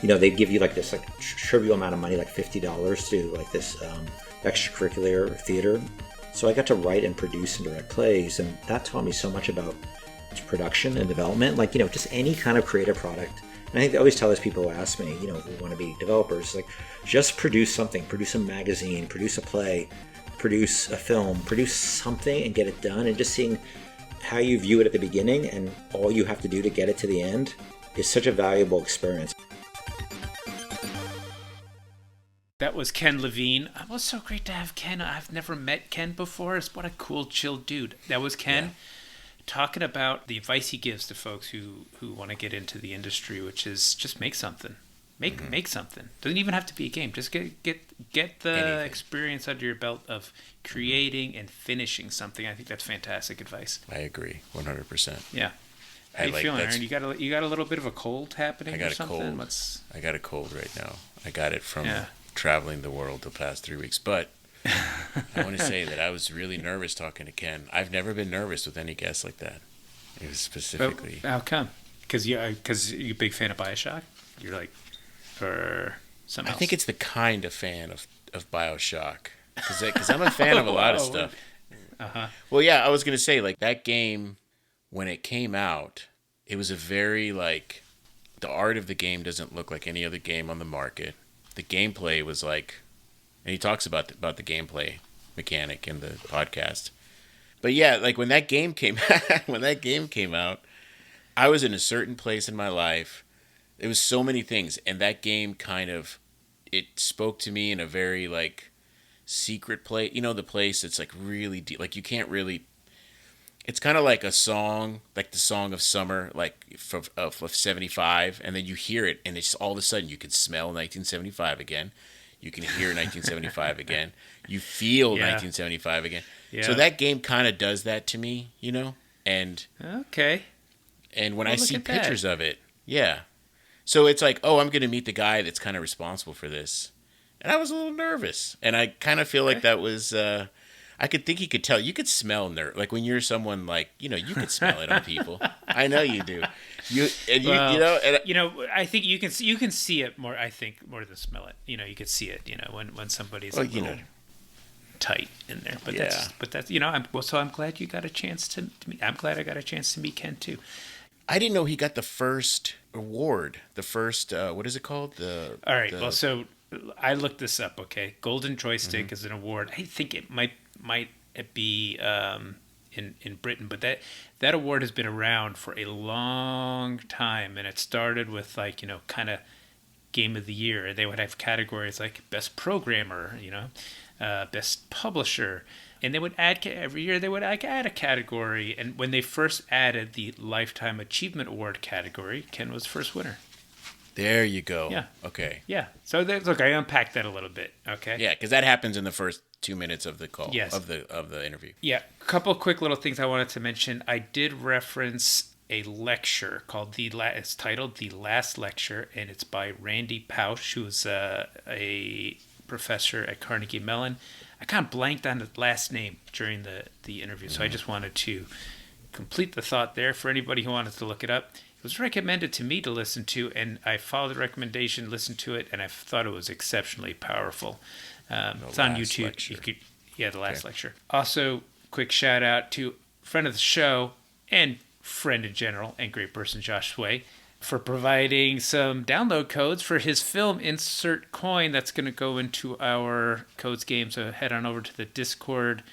they give you like this like trivial amount of money, like $50 to like this extracurricular theater. So I got to write and produce and direct plays, and that taught me so much about production and development, like, just any kind of creative product. And I always tell those people who ask me, who want to be developers, like, just produce something, produce a magazine, produce a play, produce a film, produce something and get it done. And just seeing how you view it at the beginning and all you have to do to get it to the end is such a valuable experience. That was Ken Levine. It was so great to have Ken. I've never met Ken before. What a cool, chill dude. That was Ken talking about the advice he gives to folks who want to get into the industry, which is just make something. Make something. Doesn't even have to be a game. Just get the anything. Experience under your belt of creating and finishing something. I think that's fantastic advice. I agree, 100%. Yeah. How you feeling, Aaron? You got a little bit of a cold happening or something? I got a cold right now. I got it from traveling the world the past 3 weeks. But I want to say that I was really nervous talking to Ken. I've never been nervous with any guest like that. It was specifically. How come? Because you're a big fan of Bioshock? You're like, or something else? I think it's the kind of fan of Bioshock. Because I'm a fan of a lot of stuff. Uh-huh. Well, yeah, I was going to say, like, that game, when it came out, it was a very, like, the art of the game doesn't look like any other game on the market. The gameplay was like, and he talks about the gameplay mechanic in the podcast. But yeah, like when that game came out, I was in a certain place in my life. It was so many things, and that game it spoke to me in a very like secret place. The place that's like really deep. Like you can't really. It's kind of like a song, like the song of summer, like of 75, and then you hear it, and it's all of a sudden you can smell 1975 again. You can hear 1975 again. You feel 1975 again. Yeah. So that game kind of does that to me, And okay. And when I see pictures of it, so it's like, oh, I'm going to meet the guy that's kind of responsible for this, and I was a little nervous, and I kind of feel like that was. I could think he could tell. You could smell nerve. Like when you're someone like, you could smell it on people. I know you do. I think you can see it more. I think more than smell it. You could see it. When somebody's a little tight in there. But that's I'm glad you got a chance to meet. I'm glad I got a chance to meet Ken too. I didn't know he got the first award. The first what is it called? All right. So I looked this up. Okay, Golden Joystick is an award. I think it might be in Britain, but that award has been around for a long time, and it started with kind of game of the year. They would have categories like best programmer, best publisher, and they would add every year. They would add a category, and when they first added the Lifetime Achievement Award category, Ken was first winner. There you go. Yeah. Okay. Yeah. So look, I unpacked that a little bit. Okay. Yeah, because that happens in the first 2 minutes of the call. Yes. Of the interview. Yeah. A couple of quick little things I wanted to mention. I did reference a lecture called it's titled The Last Lecture, and it's by Randy Pausch, who is a professor at Carnegie Mellon. I kind of blanked on the last name during the interview, so I just wanted to complete the thought there for anybody who wanted to look it up. It was recommended to me to listen to, and I followed the recommendation, listened to it, and I thought it was exceptionally powerful. It's on YouTube. Lecture. The last lecture. Also, quick shout out to friend of the show and friend in general and great person Josh Sway for providing some download codes for his film Insert Coin. That's going to go into our codes game. So head on over to the Discord.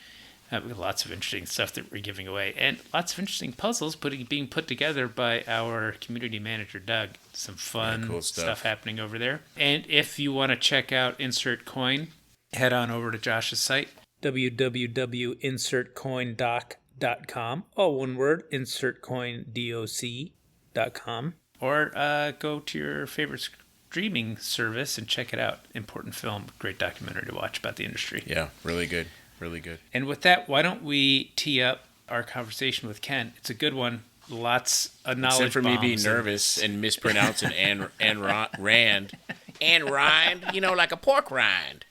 We have lots of interesting stuff that we're giving away, and lots of interesting puzzles being put together by our community manager, Doug. Some fun cool stuff happening over there. And if you want to check out Insert Coin, head on over to Josh's site, www.insertcoindoc.com. All one word, insertcoindoc.com. Or go to your favorite streaming service and check it out. Important film, great documentary to watch about the industry. Yeah, really good. Really good. And with that, why don't we tee up our conversation with Ken? It's a good one. Lots of knowledge. Except for me being nervous and mispronouncing Rand, like a pork rind.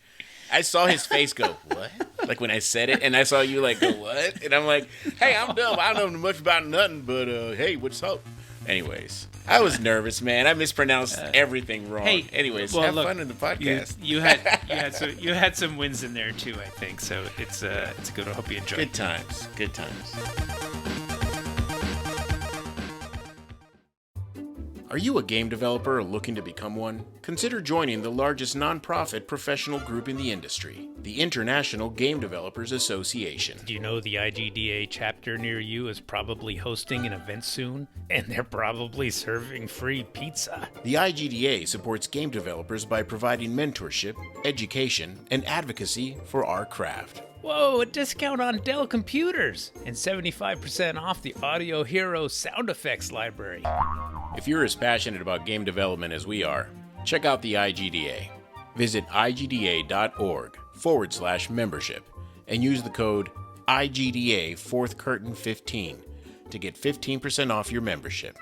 I saw his face go, what? Like when I said it, and I saw you like go, what? And I'm like, hey, I'm dumb. I don't know much about nothing, but hey, what's up? Anyways, I was nervous, man. I mispronounced everything wrong. Hey, anyways, well, have look, fun in the podcast. You had some wins in there too, I think. So it's good. I hope you enjoy. Good times. Good times. Are you a game developer or looking to become one? Consider joining the largest nonprofit professional group in the industry, the International Game Developers Association. Do you know the IGDA chapter near you is probably hosting an event soon? And they're probably serving free pizza. The IGDA supports game developers by providing mentorship, education, and advocacy for our craft. Whoa, a discount on Dell computers! And 75% off the Audio Hero sound effects library. If you're as passionate about game development as we are, check out the IGDA. Visit igda.org/membership and use the code IGDA 4th Curtain 15 to get 15% off your membership.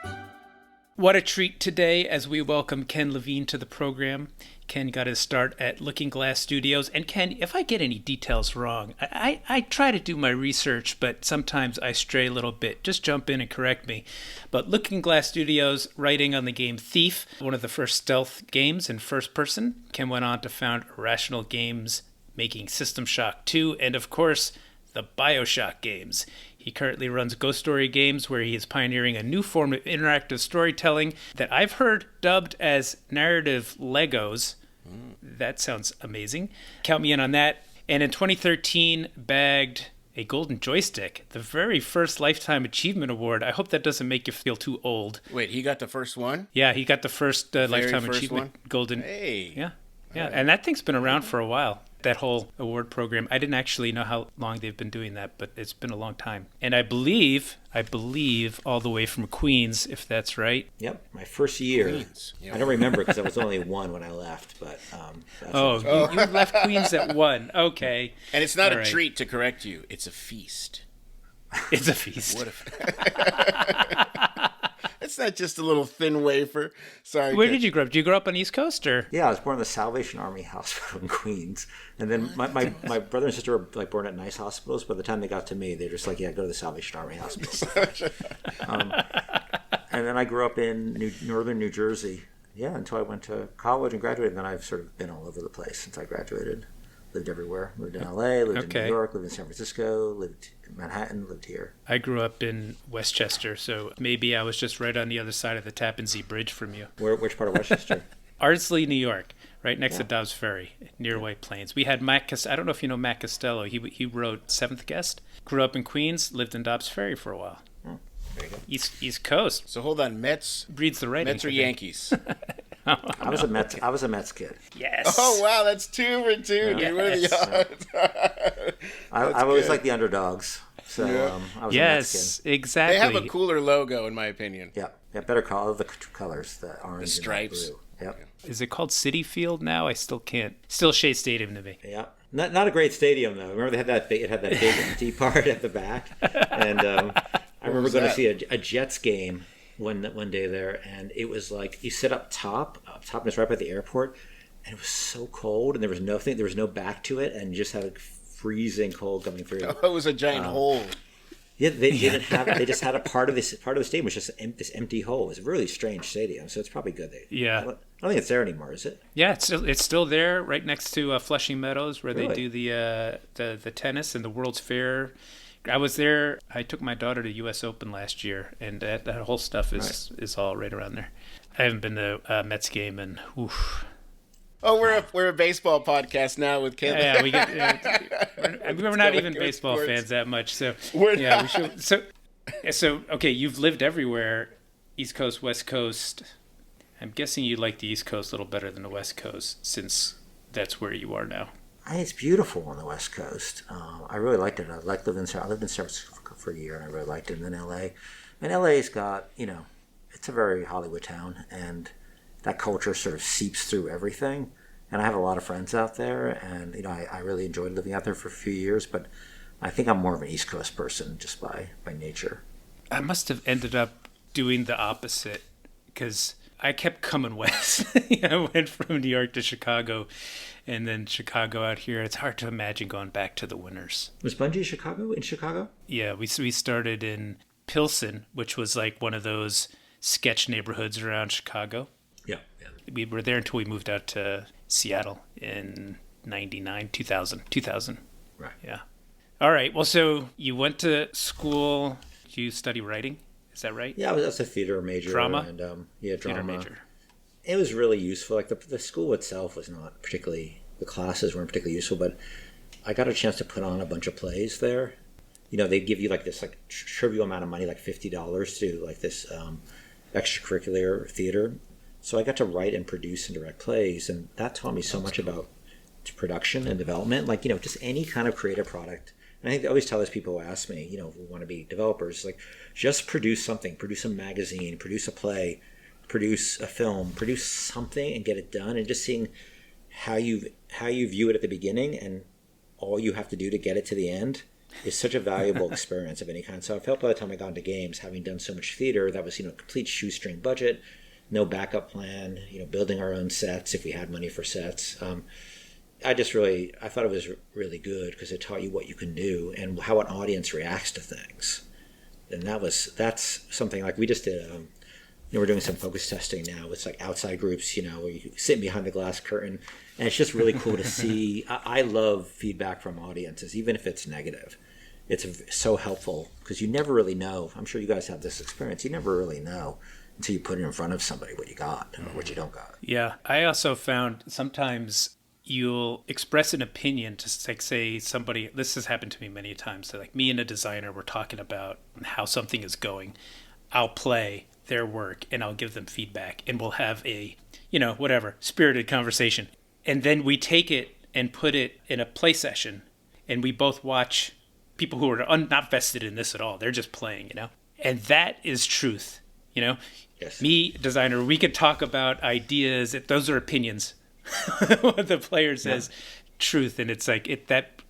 What a treat today as we welcome Ken Levine to the program. Ken got his start at Looking Glass Studios. And Ken, if I get any details wrong, I try to do my research, but sometimes I stray a little bit. Just jump in and correct me. But Looking Glass Studios, writing on the game Thief, one of the first stealth games in first person. Ken went on to found Irrational Games, making System Shock 2, and of course, the Bioshock games. He currently runs Ghost Story Games, where he is pioneering a new form of interactive storytelling that I've heard dubbed as narrative Legos. That sounds amazing. Count me in on that. And in 2013, bagged a Golden Joystick, the very first Lifetime Achievement Award. I hope that doesn't make you feel too old. Wait, he got the first one? Yeah, he got the first Lifetime Achievement Golden. Hey. Yeah. And that thing's been around for a while. That whole award program. I didn't actually know how long they've been doing that, but it's been a long time. And I believe all the way from Queens, if that's right. Yep, my first year. Queens. Yep. I don't remember because I was only one when I left, but you left Queens at 1. Okay. And it's not All a right. treat to correct you. It's a feast. It's a feast. What if... It's not just a little thin wafer. Sorry. Where did you grow up? Did you grow up on the East Coast or? yeah, I was born in the Salvation Army Hospital in Queens, and then my brother and sister were like born at nice hospitals. By the time they got to me, they're just like, yeah, go to the Salvation Army Hospital. And then I grew up in northern New Jersey. Yeah, until I went to college and graduated. And then I've sort of been all over the place since I graduated. Lived everywhere. Lived in LA, lived in New York, lived in San Francisco, lived in Manhattan, lived here. I grew up in Westchester, so maybe I was just right on the other side of the Tappan Zee Bridge from you. Which part of Westchester? Ardsley, New York, right next to Dobbs Ferry, near White Plains. We had Matt I don't know if you know Matt Costello. He wrote Seventh Guest. Grew up in Queens, lived in Dobbs Ferry for a while. There you go. East Coast. So hold on, Mets Breeds the right. or Yankees? I was a Mets kid. Yes. Oh wow, that's 2 for 2. Yeah. What are the odds? I always like the underdogs. So I was a Mets kid. Exactly. They have a cooler logo, in my opinion. Yeah, better call the colors, the orange, The stripes. and the blue. Yep. Is it called Citi Field now? I still can't. Still Shea Stadium to me. Yeah. Not a great stadium though. Remember they had that big empty part at the back, and I remember going to see a Jets game one day there, and it was like you sit up top and it's right by the airport, and it was so cold, and there was no back to it, and you just had a freezing cold coming through. Oh, it was a giant hole. Yeah, they didn't have. They just had a part of the stadium was just this empty hole. It was a really strange stadium, so it's probably good. I don't think it's there anymore, is it? Yeah, it's still there, right next to Flushing Meadows, where Really? they do the tennis and the World's Fair. I was there. I took my daughter to U.S. Open last year, and that whole stuff is all right around there. I haven't been to a Mets game, and oof. Oh, we're a baseball podcast now with Kevin. Yeah, we're not even baseball fans that much. So We're yeah, not. we should. So okay, you've lived everywhere, East Coast, West Coast. I'm guessing you like the East Coast a little better than the West Coast, since that's where you are now. It's beautiful on the West Coast. I really liked it. I lived in San Francisco for a year, and I really liked it. And then L.A. And L.A.'s got, it's a very Hollywood town, and that culture sort of seeps through everything. And I have a lot of friends out there, and I really enjoyed living out there for a few years. But I think I'm more of an East Coast person just by nature. I must have ended up doing the opposite, because I kept coming west. I went from New York to Chicago, and then Chicago out here. It's hard to imagine going back to the winters. Was Bungie in Chicago? Yeah, we started in Pilsen, which was like one of those sketch neighborhoods around Chicago. Yeah, yeah. We were there until we moved out to Seattle in 99, 2000. Right. Yeah. All right. Well, so you went to school. Did you study writing? Is that right? Yeah, I was a theater major. Drama? And, yeah, drama. Theater major. It was really useful. Like the school itself was not particularly, the classes weren't particularly useful, but I got a chance to put on a bunch of plays there. You know, they'd give you like this like trivial amount of money, like $50 to do like this extracurricular theater. So I got to write and produce and direct plays, and that taught me so much about production and development, like, you know, just any kind of creative product. And I think I always tell these people who ask me, you know, who want to be developers, like, just produce something, produce a magazine, produce a play, produce a film, produce something and get it done, and just seeing how you view it at the beginning and all you have to do to get it to the end is such a valuable experience of any kind. So I felt by the time I got into games, having done so much theater, that was, you know, complete shoestring budget, no backup plan, you know, building our own sets if we had money for sets. I thought it was really good because it taught you what you can do and how an audience reacts to things. And that's something like we just did. You know, we're doing some focus testing now. It's like outside groups, you know, where you sit behind the glass curtain, and it's just really cool to see. I love feedback from audiences, even if it's negative. It's so helpful because you never really know. I'm sure you guys have this experience. You never really know until you put it in front of somebody what you got or what you don't got. Yeah. I also found sometimes you'll express an opinion to, like, say somebody, this has happened to me many times. So like me and a designer, we're talking about how something is going. I'll play their work and I'll give them feedback and we'll have a, you know, whatever, spirited conversation. And then we take it and put it in a play session and we both watch people who are not vested in this at all. They're just playing, you know, and that is truth, you know. Yes. Me, designer, we could talk about ideas. Those are opinions. What the player says, truth, and it's like that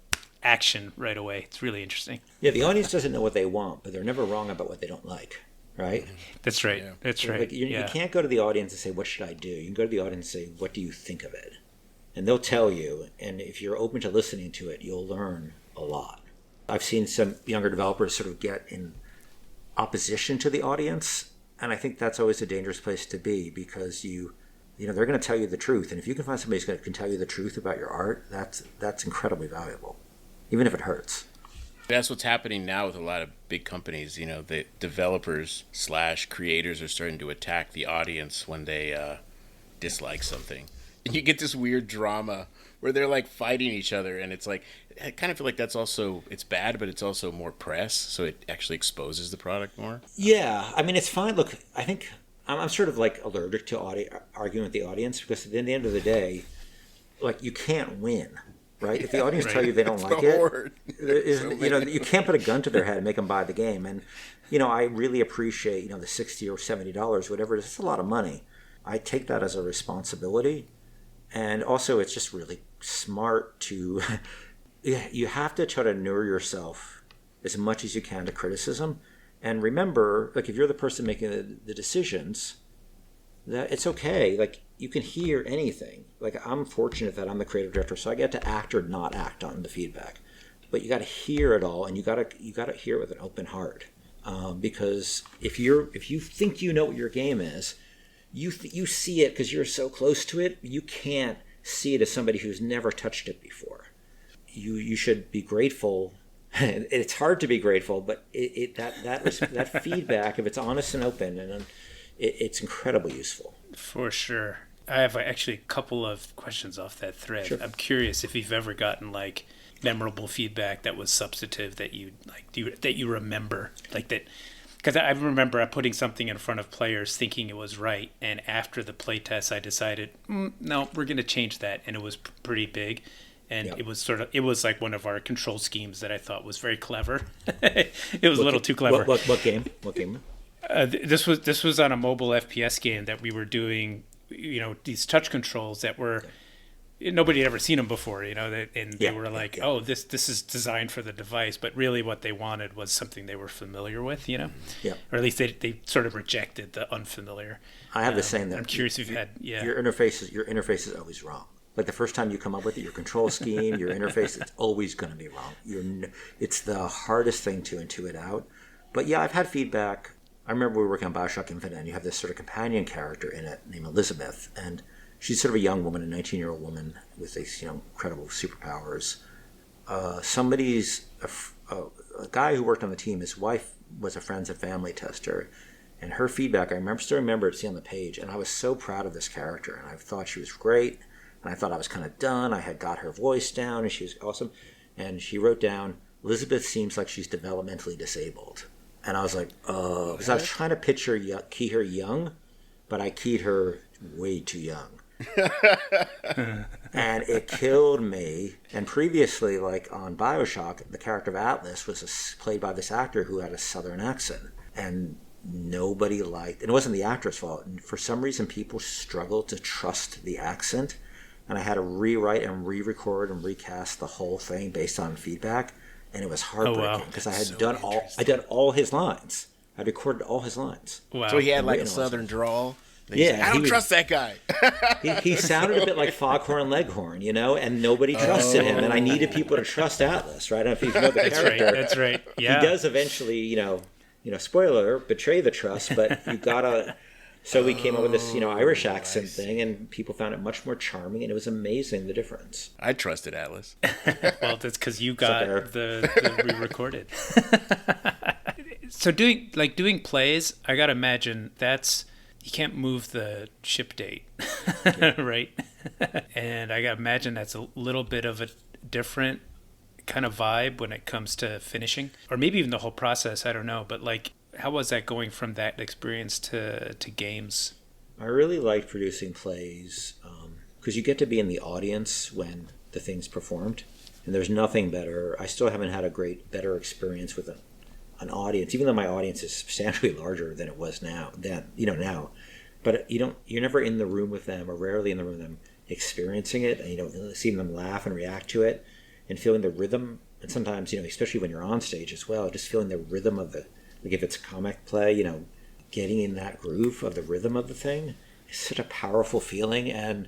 action right away. It's really interesting. Yeah, the audience doesn't know what they want, but they're never wrong about what they don't like, right? That's right. Yeah. That's right. Like you can't go to the audience and say, "What should I do?" You can go to the audience and say, "What do you think of it?" And they'll tell you. And if you're open to listening to it, you'll learn a lot. I've seen some younger developers sort of get in opposition to the audience, and I think that's always a dangerous place to be because you know, they're going to tell you the truth. And if you can find somebody who can tell you the truth about your art, that's incredibly valuable, even if it hurts. That's what's happening now with a lot of big companies. You know, the developers / creators are starting to attack the audience when they dislike something. And you get this weird drama where they're like fighting each other. And it's like, I kind of feel like that's also, it's bad, but it's also more press. So it actually exposes the product more. Yeah. I mean, it's fine. Look, I think I'm sort of like allergic to arguing with the audience because at the end of the day, like, you can't win, right? If the audience tell you they don't like it, you know, you can't put a gun to their head and make them buy the game. And, you know, I really appreciate, you know, the $60 or $70, whatever it is. It's a lot of money. I take that as a responsibility. And also, it's just really smart to, you have to try to inure yourself as much as you can to criticism. And remember, like, if you're the person making the decisions, that it's okay. Like, you can hear anything. Like, I'm fortunate that I'm the creative director, so I get to act or not act on the feedback. But you got to hear it all, and you got to hear it with an open heart. Because if you think you know what your game is, you see it because you're so close to it. You can't see it as somebody who's never touched it before. You should be grateful. It's hard to be grateful, but that feedback, if it's honest and open, and it's incredibly useful. For sure. I have actually a couple of questions off that thread. Sure. I'm curious if you've ever gotten like memorable feedback that was substantive that you like, that you remember, like that. Because I remember putting something in front of players thinking it was right, and after the playtest, I decided, no, we're going to change that, and it was pretty big. And It was like one of our control schemes that I thought was very clever. It was a little too clever. What game? What game? This was on a mobile FPS game that we were doing. You know, these touch controls that were nobody had ever seen them before. You know, they were like, oh, this is designed for the device, but really what they wanted was something they were familiar with. You know, or at least they sort of rejected the unfamiliar. I have the same. That I'm curious if you had your interface is always wrong. Like the first time you come up with it, your control scheme, your interface, it's always going to be wrong. It's the hardest thing to intuit out. But yeah, I've had feedback I remember we were working on Bioshock Infinite, and you have this sort of companion character in it named Elizabeth, and she's sort of a young woman, a 19-year-old woman with these, incredible superpowers. A guy who worked on the team, his wife was a friends and family tester, and her feedback, still remember it, see on the page, and I was so proud of this character, and I thought she was great, and I thought I was kind of done. I had got her voice down, and she was awesome, and she wrote down, Elizabeth seems like she's developmentally disabled. And I was like, oh, because I was trying to key her young, but I keyed her way too young. And it killed me. And previously, like on Bioshock, the character of Atlas was played by this actor who had a southern accent. And nobody liked, and it wasn't the actor's fault. And for some reason, people struggled to trust the accent. And I had to rewrite and re-record and recast the whole thing based on feedback. And it was heartbreaking because I had done all his lines. I recorded all his lines. Wow. So he had like a southern drawl. Yeah, I don't trust that guy. he sounded a bit like Foghorn Leghorn, and nobody trusted him. And I needed people to trust Atlas, right? I don't know if you know the character. That's right. Yeah. He does eventually, spoiler, betray the trust, but you gotta. So we came up with this, Irish accent thing, and people found it much more charming, and it was amazing, the difference. I trusted Atlas. Well, that's because you got the re-recorded. So doing plays, I gotta imagine you can't move the ship date, right? And I gotta imagine that's a little bit of a different kind of vibe when it comes to finishing, or maybe even the whole process. I don't know, but how was that going from that experience to games? I really liked producing plays because you get to be in the audience when the thing's performed, and there's nothing better. I still haven't had better experience with an audience, even though my audience is substantially larger than it was now. But you're never in the room with them, or rarely in the room with them, experiencing it, and seeing them laugh and react to it, and feeling the rhythm. And sometimes, especially when you're on stage as well, just feeling the rhythm of like if it's a comic play, getting in that groove of the rhythm of the thing is such a powerful feeling. And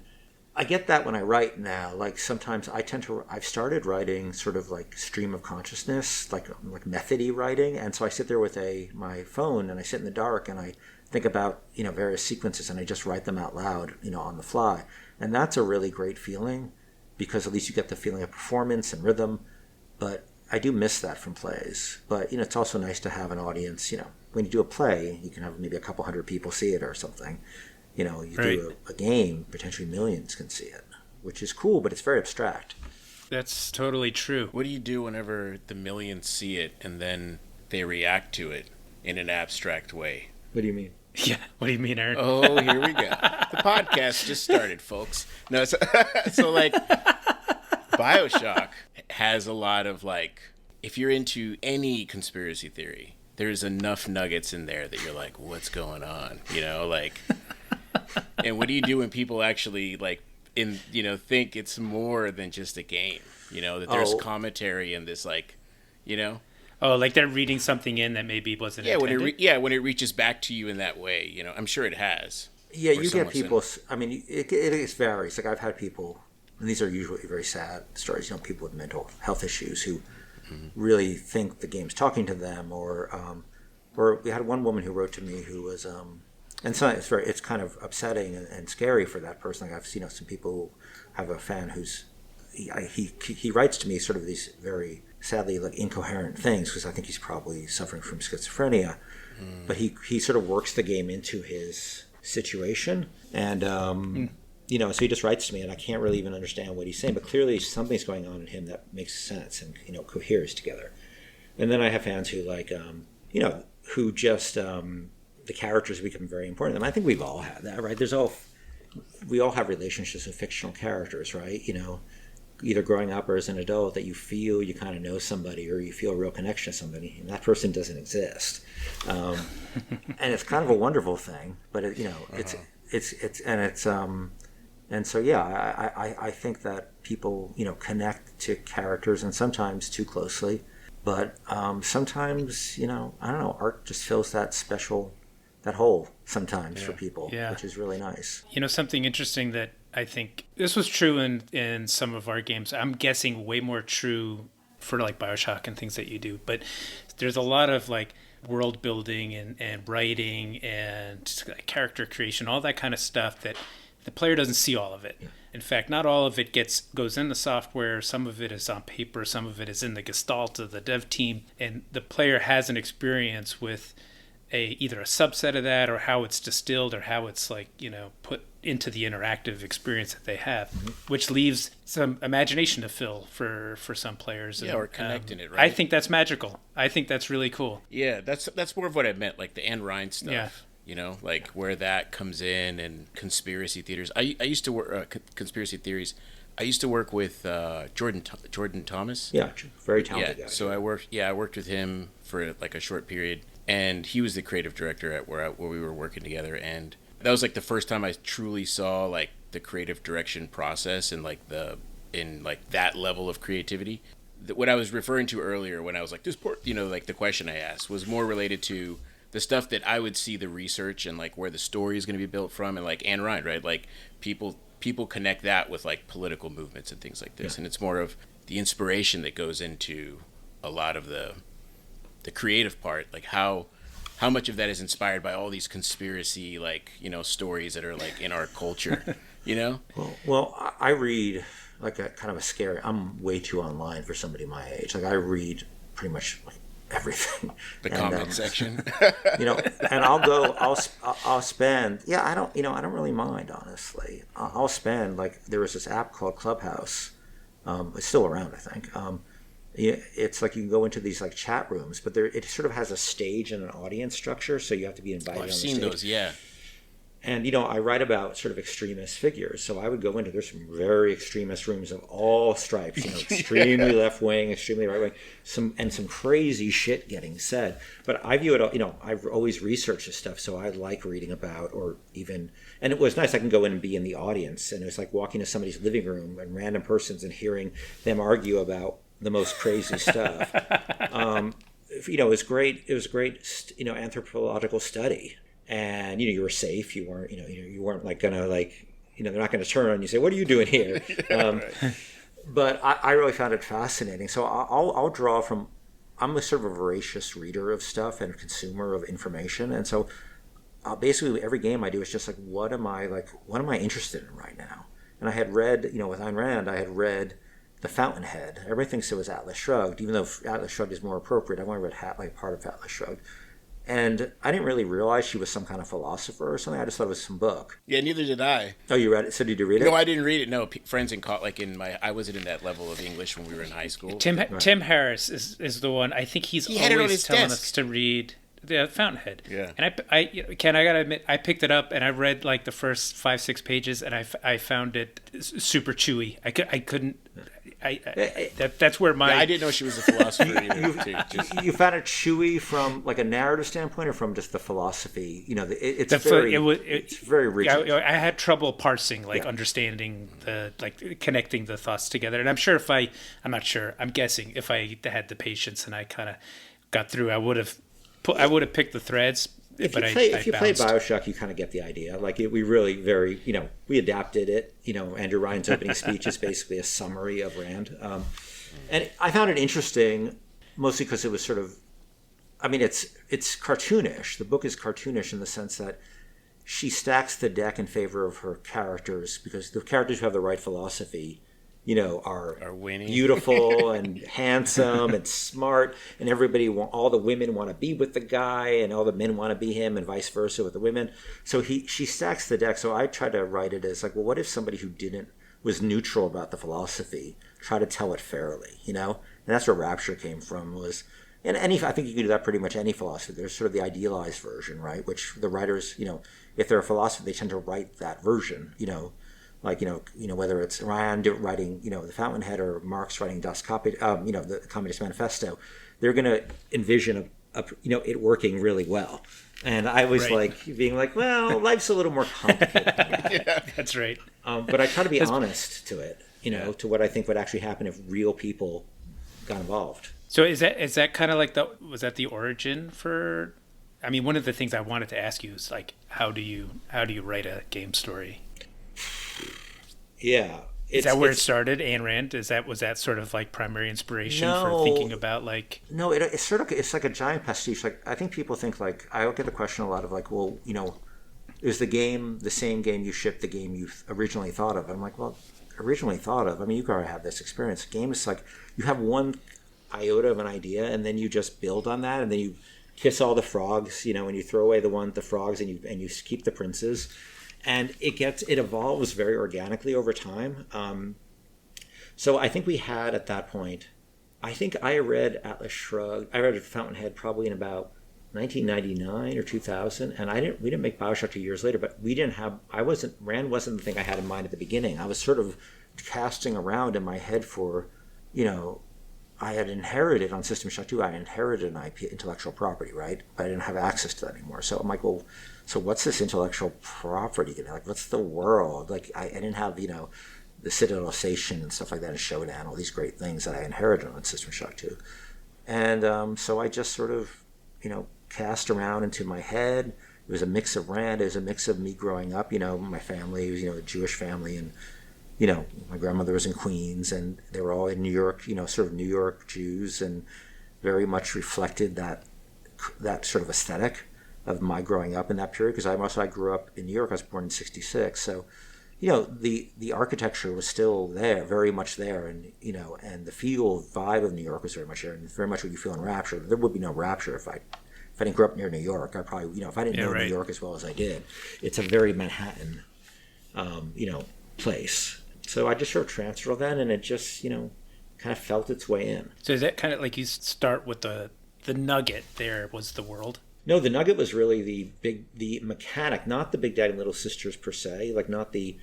I get that when I write now. Like sometimes I've started writing sort of like stream of consciousness, like method-y writing. And so I sit there with my phone and I sit in the dark and I think about, various sequences and I just write them out loud, on the fly. And that's a really great feeling because at least you get the feeling of performance and rhythm. But I do miss that from plays, but it's also nice to have an audience. When you do a play, you can have maybe a couple hundred people see it or something. You right. Do a game, potentially millions can see it, which is cool, but it's very abstract. That's totally true. What do you do whenever the millions see it and then they react to it in an abstract way? What do you mean? Yeah, what do you mean, Aaron? Oh, here we go. The podcast just started, folks. No, so Bioshock has a lot of if you're into any conspiracy theory, there's enough nuggets in there that you're like, what's going on? And what do you do when people actually think it's more than just a game? That there's commentary in this Oh, like they're reading something in that maybe wasn't intended? When it reaches back to you in that way, I'm sure it has. Yeah, you get people. It varies. Like I've had people, and these are usually very sad stories. People with mental health issues who really think the game's talking to them, or we had one woman who wrote to me who was, and so it's kind of upsetting and scary for that person. Like I've seen some people who have a fan who's he writes to me sort of these very sadly incoherent things because I think he's probably suffering from schizophrenia, but he sort of works the game into his situation, and so he just writes to me and I can't really even understand what he's saying, but clearly something's going on in him that makes sense and coheres together. And then I have fans who who just the characters become very important, and I think we've all had that, right? We all have relationships with fictional characters, right? Either growing up or as an adult, that you feel you kind of know somebody or you feel a real connection to somebody, and that person doesn't exist, and it's kind of a wonderful thing. But I think that people connect to characters, and sometimes too closely, but sometimes I don't know, art just fills that hole sometimes for people, which is really nice. Something interesting that I think this was true in some of our games. I'm guessing way more true for Bioshock and things that you do. But there's a lot of world building and writing and character creation, all that kind of stuff that the player doesn't see all of it. Yeah. In fact, not all of it goes in the software. Some of it is on paper. Some of it is in the gestalt of the dev team. And the player has an experience with either a subset of that, or how it's distilled, or how it's put into the interactive experience that they have, which leaves some imagination to fill for some players. Yeah, and, or connecting it, right? I think that's magical. I think that's really cool. Yeah, that's more of what I meant, like the Anne Ryan stuff. Yeah. Like where that comes in, and conspiracy theaters. I used to work conspiracy theories. I used to work with Jordan Thomas. Yeah, very talented guy. So I worked with him for like a short period, and he was the creative director at where we were working together, and that was like the first time I truly saw like the creative direction process and in that level of creativity. What I was referring to earlier when I was like this part, like the question I asked was more related to the stuff that I would see the research and like where the story is going to be built from, and like Anne Ryan, right? Like people connect that with like political movements and things like this, and it's more of the inspiration that goes into a lot of the creative part, like how much of that is inspired by all these conspiracy stories that are like in our culture, Well, I read like a kind of a scary. I'm way too online for somebody my age. Like I read pretty much like everything. The comment section. And I'll spend. Yeah, I don't really mind, honestly. I'll spend there was this app called Clubhouse. It's still around, I think. It's like you can go into these like chat rooms, but it sort of has a stage and an audience structure, so you have to be invited. I've on the seen stage. those, yeah. And I write about sort of extremist figures, so I would go into there's some very extremist rooms of all stripes, extremely left wing, extremely right wing, some crazy shit getting said. But I view it, I've always researched this stuff, so I like reading about, and it was nice. I can go in and be in the audience, and it was like walking to somebody's living room and random persons and hearing them argue about the most crazy stuff. It was great. It was a great, anthropological study. And you were safe. You weren't, you weren't like gonna they're not gonna turn on you and say, "What are you doing here?" Right. But I really found it fascinating. So I'll draw from. I'm a sort of a voracious reader of stuff and consumer of information, and so basically every game I do is just like, what am I interested in right now? And I had read, with Ayn Rand, I had read The Fountainhead. Everybody thinks it was Atlas Shrugged, even though Atlas Shrugged is more appropriate. I've only read part of Atlas Shrugged. And I didn't really realize she was some kind of philosopher or something. I just thought it was some book. Yeah, neither did I. Oh, you read it? So did you read it? No, I didn't read it. No, friends in I wasn't in that level of English when we were in high school. Tim Harris is the one. I think he's always telling us to read The Fountainhead. Yeah. And I gotta admit, I picked it up and I read like the first 5-6 pages, and I found it super chewy. I couldn't. That's where my. Yeah, I didn't know she was a philosopher either. You found it chewy from like a narrative standpoint, or from just the philosophy? It's very rigid. I had trouble parsing, understanding connecting the thoughts together. And I'm sure I'm not sure. I'm guessing if I had the patience and I kind of got through, I would have picked the threads. If you play Bioshock, you kind of get the idea. We really we adapted it. Andrew Ryan's opening speech is basically a summary of Rand. And I found it interesting, mostly because it was sort of, it's cartoonish. The book is cartoonish in the sense that she stacks the deck in favor of her characters, because the characters who have the right philosophy are winning. Beautiful and handsome and smart, and all the women want to be with the guy, and all the men want to be him, and vice versa with the women. So she stacks the deck. So I try to write it as like, well, what if somebody who was neutral about the philosophy try to tell it fairly, And that's where Rapture came from. I think you can do that pretty much any philosophy. There's sort of the idealized version, right? Which the writers, if they're a philosopher, they tend to write that version, whether it's Rand writing, The Fountainhead, or Marx writing the Communist Manifesto, they're going to envision it working really well. And I was being like, well, life's a little more complicated. Yeah, that's right. But I try to be honest to it, to what I think would actually happen if real people got involved. So is that kind of was that the origin for? I mean, one of the things I wanted to ask you is how do you write a game story? Yeah, Is that where it started, Ayn Rand? Was that sort of like primary inspiration for thinking about like? No, it's sort of, it's like a giant pastiche. Like, I think people think, like, I get the question a lot of, like, well, is the game the same game you shipped, the game you originally thought of? I'm like, well, originally thought of. I mean, you gotta have this experience. A game is like you have one iota of an idea, and then you just build on that, and then you kiss all the frogs, and you throw away the frogs, and you keep the princes. And it evolves very organically over time. So I think we had at that point, I think I read Atlas Shrugged, I read Fountainhead probably in about 1999 or 2000, and we didn't make Bioshock 2 years later, but Rand wasn't the thing I had in mind at the beginning. I was sort of casting around in my head for, I had inherited on System Shock 2, I inherited an IP, intellectual property, right? But I didn't have access to that anymore. So I'm like, well, so what's this intellectual property? Like, what's the world? Like, I didn't have, the Citadel-sation and stuff like that, and Shodan, all these great things that I inherited on System Shock 2. And so I just sort of, cast around into my head. It was a mix of Rand. It was a mix of me growing up, my family was, a Jewish family, and my grandmother was in Queens, and they were all in New York, sort of New York Jews, and very much reflected that sort of aesthetic of my growing up in that period, because I grew up in New York. I was born in 1966, so the architecture was still there, very much there, and and the feel vibe of New York was very much there, and very much what you feel in Rapture. There would be no Rapture if I didn't grow up near New York. I probably if I didn't know New York as well as I did. It's a very Manhattan place. So I just sort of transferred all that, and it just, kind of felt its way in. So is that kind of like you start with the nugget there was the world? No, the nugget was really the mechanic, not the Big Daddy and Little Sisters per se, like not the,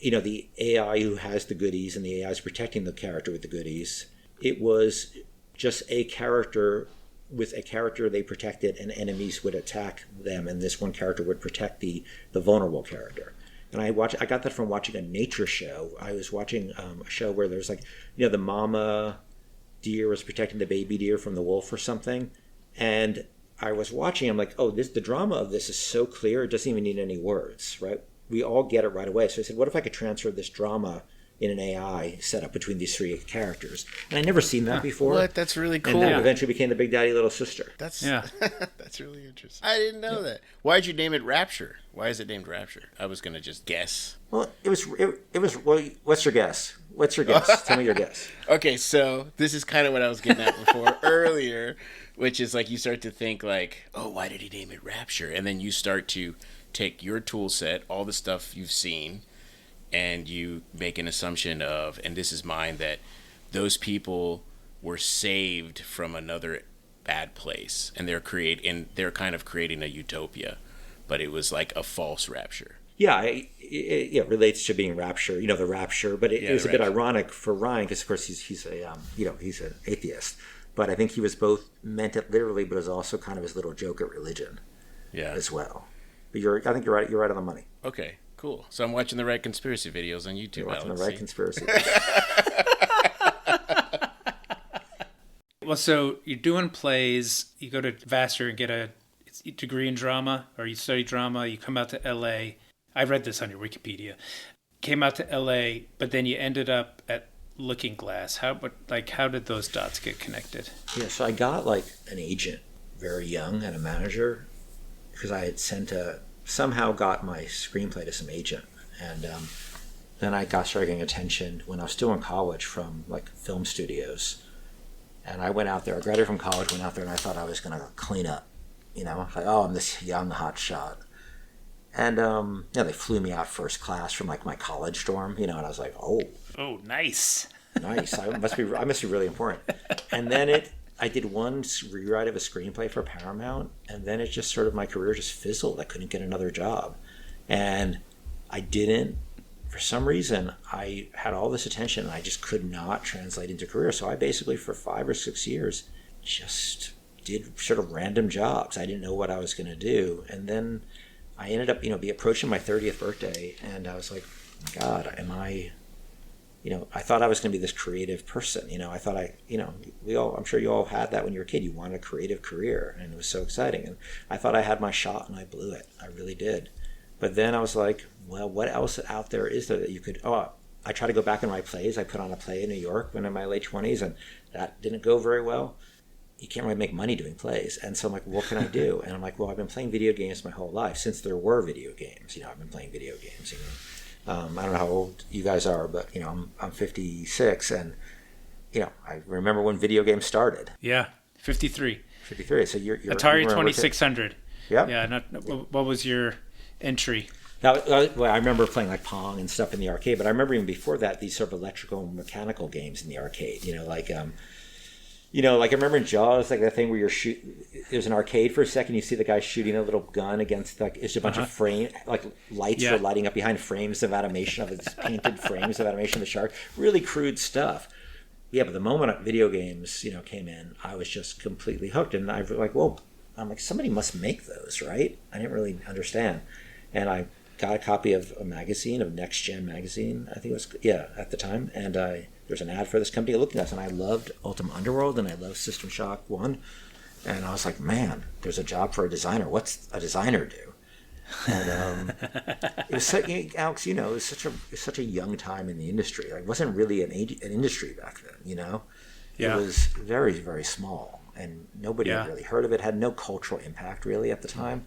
the AI who has the goodies and the AI is protecting the character with the goodies. It was just a character with a character they protected, and enemies would attack them, and this one character would protect the vulnerable character. And I got that from watching a nature show. I was watching a show where there's like, the mama deer was protecting the baby deer from the wolf or something. And I was watching, I'm like, oh, the drama of this is so clear, it doesn't even need any words, right? We all get it right away. So I said, what if I could transfer this drama in an AI setup between these three characters? And I'd never seen that before. What? That's really cool. And that eventually became the Big Daddy Little Sister. That's really interesting. I didn't know that. Why'd you name it Rapture? Why is it named Rapture? I was gonna just guess. Well, it was. Well, what's your guess? What's your guess? Tell me your guess. Okay, so this is kind of what I was getting at before earlier, which is like you start to think like, oh, why did he name it Rapture? And then you start to take your tool set, all the stuff you've seen, and you make an assumption of, and this is mine, that those people were saved from another bad place, and they're kind of creating a utopia, but it was like a false rapture. Yeah, it relates to being Rapture, the Rapture, but it was a bit ironic for Ryan because, of course, he's an atheist, but I think he was both meant it literally, but it was also kind of his little joke at religion, as well. But I think you're right. You're right on the money. Okay. Cool. So I'm watching the right conspiracy videos on YouTube. You're watching the right conspiracy. Well, so you're doing plays. You go to Vassar and get a degree in drama, or you study drama. You come out to L.A. I read this on your Wikipedia. Came out to L.A., but then you ended up at Looking Glass. How did those dots get connected? Yeah, so I got like an agent very young and a manager because I had somehow got my screenplay to some agent, and then I started getting attention when I was still in college from like film studios, and I went out there. I graduated from college, went out there, and I thought I was going to clean up, like, oh, I'm this young hot shot, and they flew me out first class from like my college dorm, and I was like, oh, nice, I must be really important, and then I did one rewrite of a screenplay for Paramount, and then it just sort of, my career just fizzled. I couldn't get another job. And for some reason, I had all this attention, and I just could not translate into career. So I basically, for 5 or 6 years, just did sort of random jobs. I didn't know what I was going to do. And then I ended up, be approaching my 30th birthday, and I was like, God, am I... I thought I was going to be this creative person. I thought I'm sure you all had that when you were a kid. You wanted a creative career, and it was so exciting. And I thought I had my shot, and I blew it. I really did. But then I was like, well, what else out there is there that you could, I try to go back and write plays. I put on a play in New York when in my late 20s, and that didn't go very well. You can't really make money doing plays. And so I'm like, what can I do? And I'm like, well, I've been playing video games my whole life since there were video games. I've been playing video games. I don't know how old you guys are, but I'm 56, and I remember when video games started. Yeah, 53. 53. So you're Atari 2600. Yeah. Yeah. What was your entry? Now, well, I remember playing like Pong and stuff in the arcade, but I remember even before that, these sort of electrical and mechanical games in the arcade. Like I remember in Jaws, like that thing where there's an arcade for a second, you see the guy shooting a little gun against it's a bunch of frame, like lights were lighting up behind frames of animation of his painted frames of animation of the shark. Really crude stuff. Yeah, but the moment video games, came in, I was just completely hooked, and I'm like, somebody must make those, right? I didn't really understand, and I got a copy of a magazine, of Next Gen magazine, I think it was, at the time, and there's an ad for this company. I looked at this, and I loved Ultima Underworld, and I loved System Shock 1, and I was like, man, there's a job for a designer. What's a designer do? And it was Alex, it was such a young time in the industry. It wasn't really an industry back then, Yeah. It was very, very small, and nobody had really heard of it. Had no cultural impact really at the time.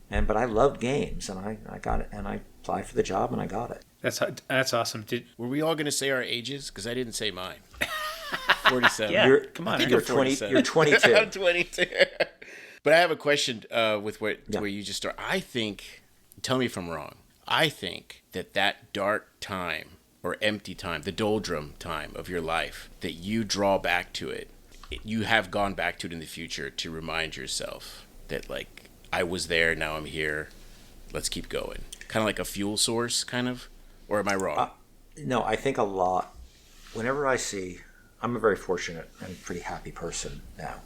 But I loved games, and I got it, and I applied for the job, and I got it. That's awesome. Were we all going to say our ages? Because I didn't say mine. 47. Yeah, come on. I think you're 20. You're 22. I'm 22. But I have a question with where you just start. I think, tell me if I'm wrong, I think that dark time or empty time, the doldrum time of your life, that you draw back to it, you have gone back to it in the future to remind yourself that, like, I was there, now I'm here, let's keep going. Kind of like a fuel source, kind of? Or am I wrong? No, I think a lot. Whenever I'm a very fortunate and pretty happy person now.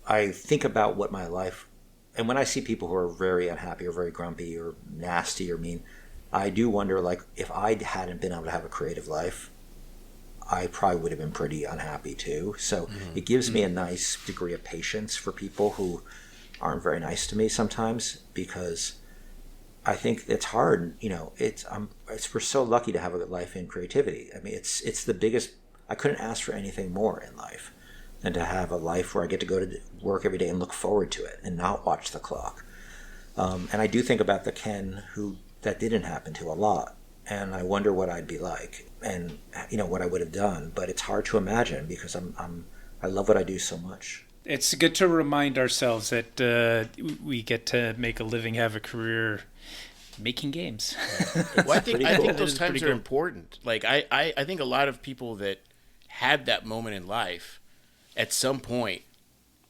I think about what my life, and when I see people who are very unhappy or very grumpy or nasty or mean, I do wonder, like, if I hadn't been able to have a creative life, I probably would have been pretty unhappy too. So it gives me a nice degree of patience for people who aren't very nice to me sometimes, because I think it's hard. We're so lucky to have a good life in creativity. I mean, it's the biggest. I couldn't ask for anything more in life than to have a life where I get to go to work every day and look forward to it and not watch the clock. And I do think about the Ken who that didn't happen to a lot, and I wonder what I'd be like, and what I would have done. But it's hard to imagine, because I love what I do so much. It's good to remind ourselves that we get to make a living, have a career making games. Well, I think those times are important. Like I think a lot of people that had that moment in life at some point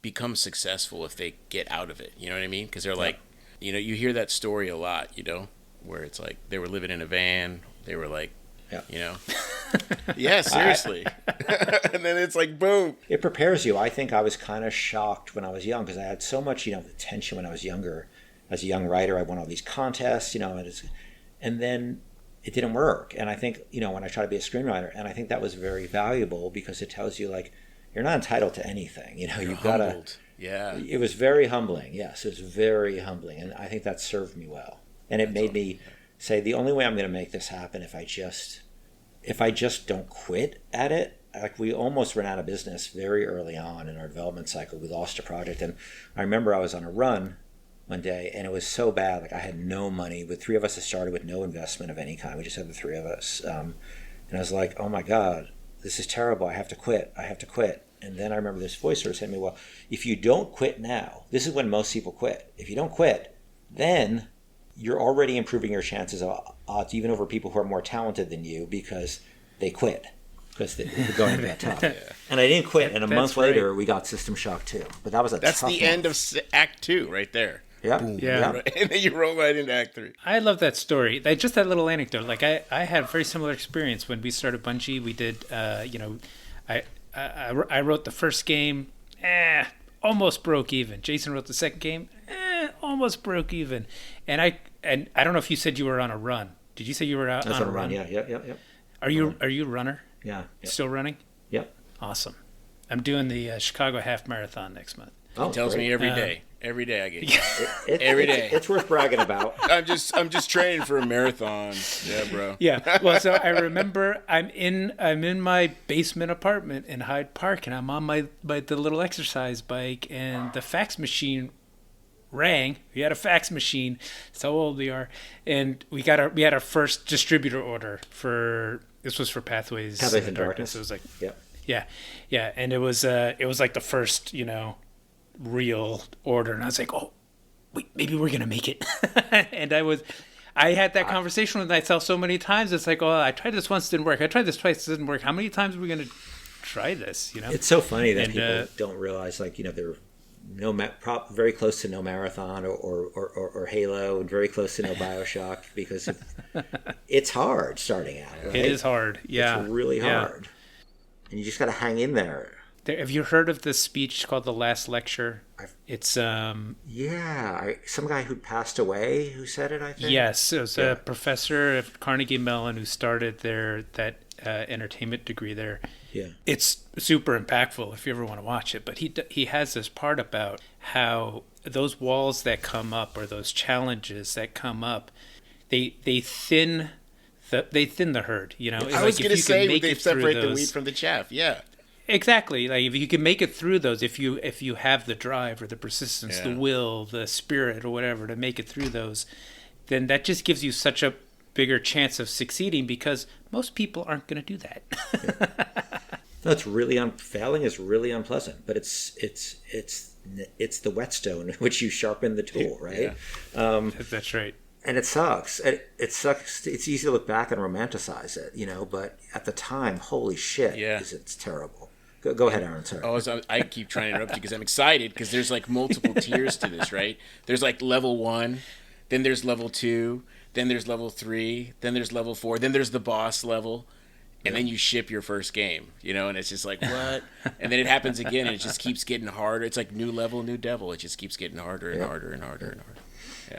become successful if they get out of it. You know what I mean? Because they're like, you hear that story a lot, where it's like they were living in a van. They were like, yeah, seriously. And then it's like, boom. It prepares you. I think I was kind of shocked when I was young, because I had so much, attention when I was younger. As a young writer, I won all these contests, and then it didn't work. And I think, when I try to be a screenwriter, and I think that was very valuable, because it tells you, like, you're not entitled to anything. You've got to. Yeah. It was very humbling. Yes, it was very humbling, and I think that served me well. And it made me say, the only way I'm going to make this happen if I just don't quit at it. Like, we almost ran out of business very early on in our development cycle. We lost a project, and I remember I was on a run one day, and it was so bad. Like, I had no money. The three of us had started with no investment of any kind. We just had the three of us, and I was like, oh my God, this is terrible. I have to quit. And then I remember this voice sort of saying to me, well, if you don't quit now, this is when most people quit. If you don't quit, then you're already improving your chances of odds, even over people who are more talented than you, because they quit, because they're going to that top. And I didn't quit, and a month later we got System Shock 2. But that was that's tough the month. End of Act 2 right there. Yeah. Boom. Yeah. And then you roll right into Act 3. I love that story. Just that little anecdote. Like, I had a very similar experience when we started Bungie. We did, I wrote the first game, almost broke even. Jason wrote the second game, almost broke even. And I don't know if you said you were on a run. Did you say you were on a run? Yeah. Are you a runner? Yeah. Still running? Yep. Awesome. I'm doing the Chicago Half Marathon next month. Oh, He tells great. me every day. Every day I get Every day. It's worth bragging about. I'm just training for a marathon. Yeah, bro. Yeah. Well, so I remember I'm in my basement apartment in Hyde Park, and I'm on the little exercise bike, and the fax machine rang. We had a fax machine. That's how old we are, and we had our first distributor order for this was for Pathways Pathways in Darkness. It was like Yeah. yeah, and it was like the first real order, and I was like, oh, wait, maybe we're gonna make it. And I had that conversation with myself so many times. It's like, oh, I tried this once, didn't work. I tried this twice, didn't work. How many times are we gonna try this? It's so funny that And, people don't realize, like, they're very close to no Marathon or Halo, and very close to no Bioshock, because it's hard starting out. Right? It is hard. Yeah, it's really yeah. hard, and you just got to hang in there. Have you heard of this speech called The Last Lecture? It's some guy who passed away who said it. I think yes, it was a professor at Carnegie Mellon who started that entertainment degree there. Yeah, it's super impactful if you ever want to watch it. But he has this part about how those walls that come up, or those challenges that come up, they thin the herd. I was going to say they separate the wheat from the chaff. Yeah. Exactly. Like if you can make it through those, if you have the drive or the persistence, the will, the spirit, or whatever to make it through those, then that just gives you such a bigger chance of succeeding, because most people aren't going to do that. No, it's really failing is really unpleasant, but it's the whetstone in which you sharpen the tool, right? Yeah. That's right. And it sucks. It sucks. It's easy to look back and romanticize it, but at the time, holy shit, it's terrible. Go ahead, Aaron. Sorry. Oh, so I keep trying to interrupt you because I'm excited, because there's like multiple tiers to this, right? There's like level 1, then there's level 2, then there's level 3, then there's level 4, then there's the boss level, and then you ship your first game, and it's just like, what? And then it happens again, and it just keeps getting harder. It's like new level, new devil. It just keeps getting harder and harder and harder and harder.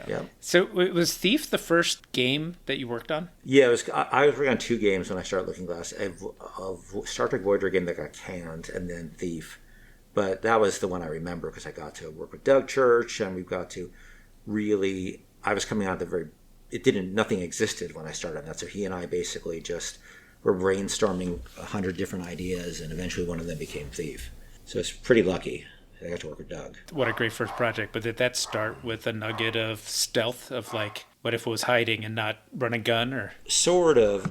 Yeah. So was Thief the first game that you worked on? Yeah, I was working on 2 games when I started Looking Glass. A Star Trek Voyager game that got canned, and then Thief. But that was the one I remember, because I got to work with Doug Church, and we've got to really... I was coming out of nothing existed when I started on that, so he and I basically just were brainstorming 100 different ideas, and eventually one of them became Thief. So it's pretty lucky. I got to work with Doug. What a great first project. But did that start with a nugget of stealth, of like, what if it was hiding and not run a gun? Or sort of.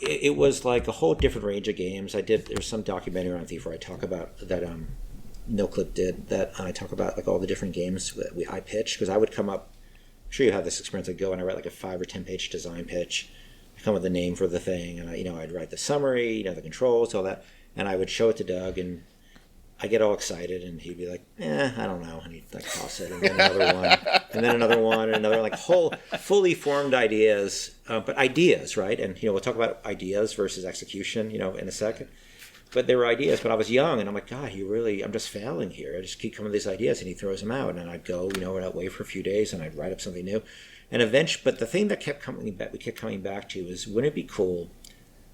It was like a whole different range of games. There's some documentary on Thief where I talk about that, NoClip did, that I talk about like all the different games that I pitched, because I would come up, I'm sure you have this experience, I'd go and I write like a 5 or 10 page design pitch, I come up with the name for the thing, and I'd write the summary, the controls, all that, and I would show it to Doug, and I get all excited, and he'd be like, I don't know, and he'd like toss it, and then another one, and then another one, and another, like whole fully formed ideas, but ideas, right? And we'll talk about ideas versus execution, in a second. But there were ideas, but I was young, and I'm like, God, I'm just failing here. I just keep coming with these ideas, and he throws them out, and I'd go, and I'd wait for a few days, and I'd write up something new, and eventually. But the thing that we kept coming back to is, wouldn't it be cool?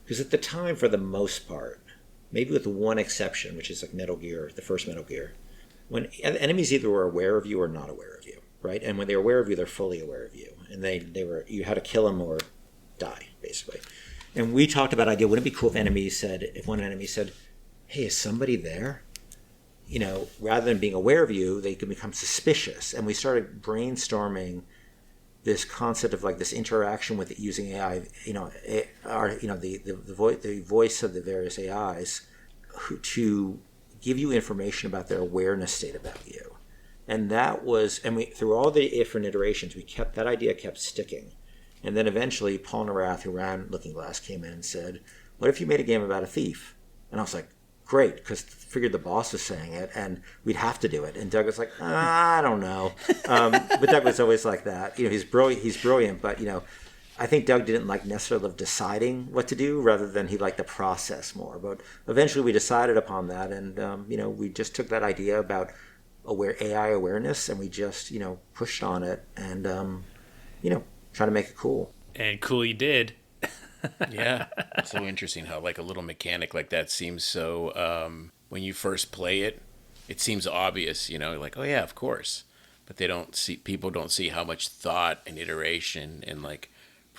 Because at the time, for the most part, maybe with one exception, which is like Metal Gear, the first Metal Gear, when enemies either were aware of you or not aware of you, right? And when they're aware of you, they're fully aware of you, and you had to kill them or die, basically. And we talked about idea, wouldn't it be cool if one enemy said, hey, is somebody there? Rather than being aware of you, they could become suspicious. And we started brainstorming this concept of like this interaction with using AI, the voice of the various AIs to give you information about their awareness state about you. And that was, through all the different iterations, that idea kept sticking. And then eventually Paul Narath, who ran Looking Glass, came in and said, what if you made a game about a thief? And I was like, great, because figured the boss was saying it, and we'd have to do it. And Doug was like, I don't know. But Doug was always like that. He's brilliant, but, I think Doug didn't like necessarily love deciding what to do, rather than he liked the process more. But eventually we decided upon that, and, we just took that idea about AI awareness, and we just, pushed on it, and, try to make it cool. And cool you did. Yeah. It's so interesting how like a little mechanic like that seems so, when you first play it, it seems obvious, like, oh yeah, of course. But people don't see how much thought and iteration and like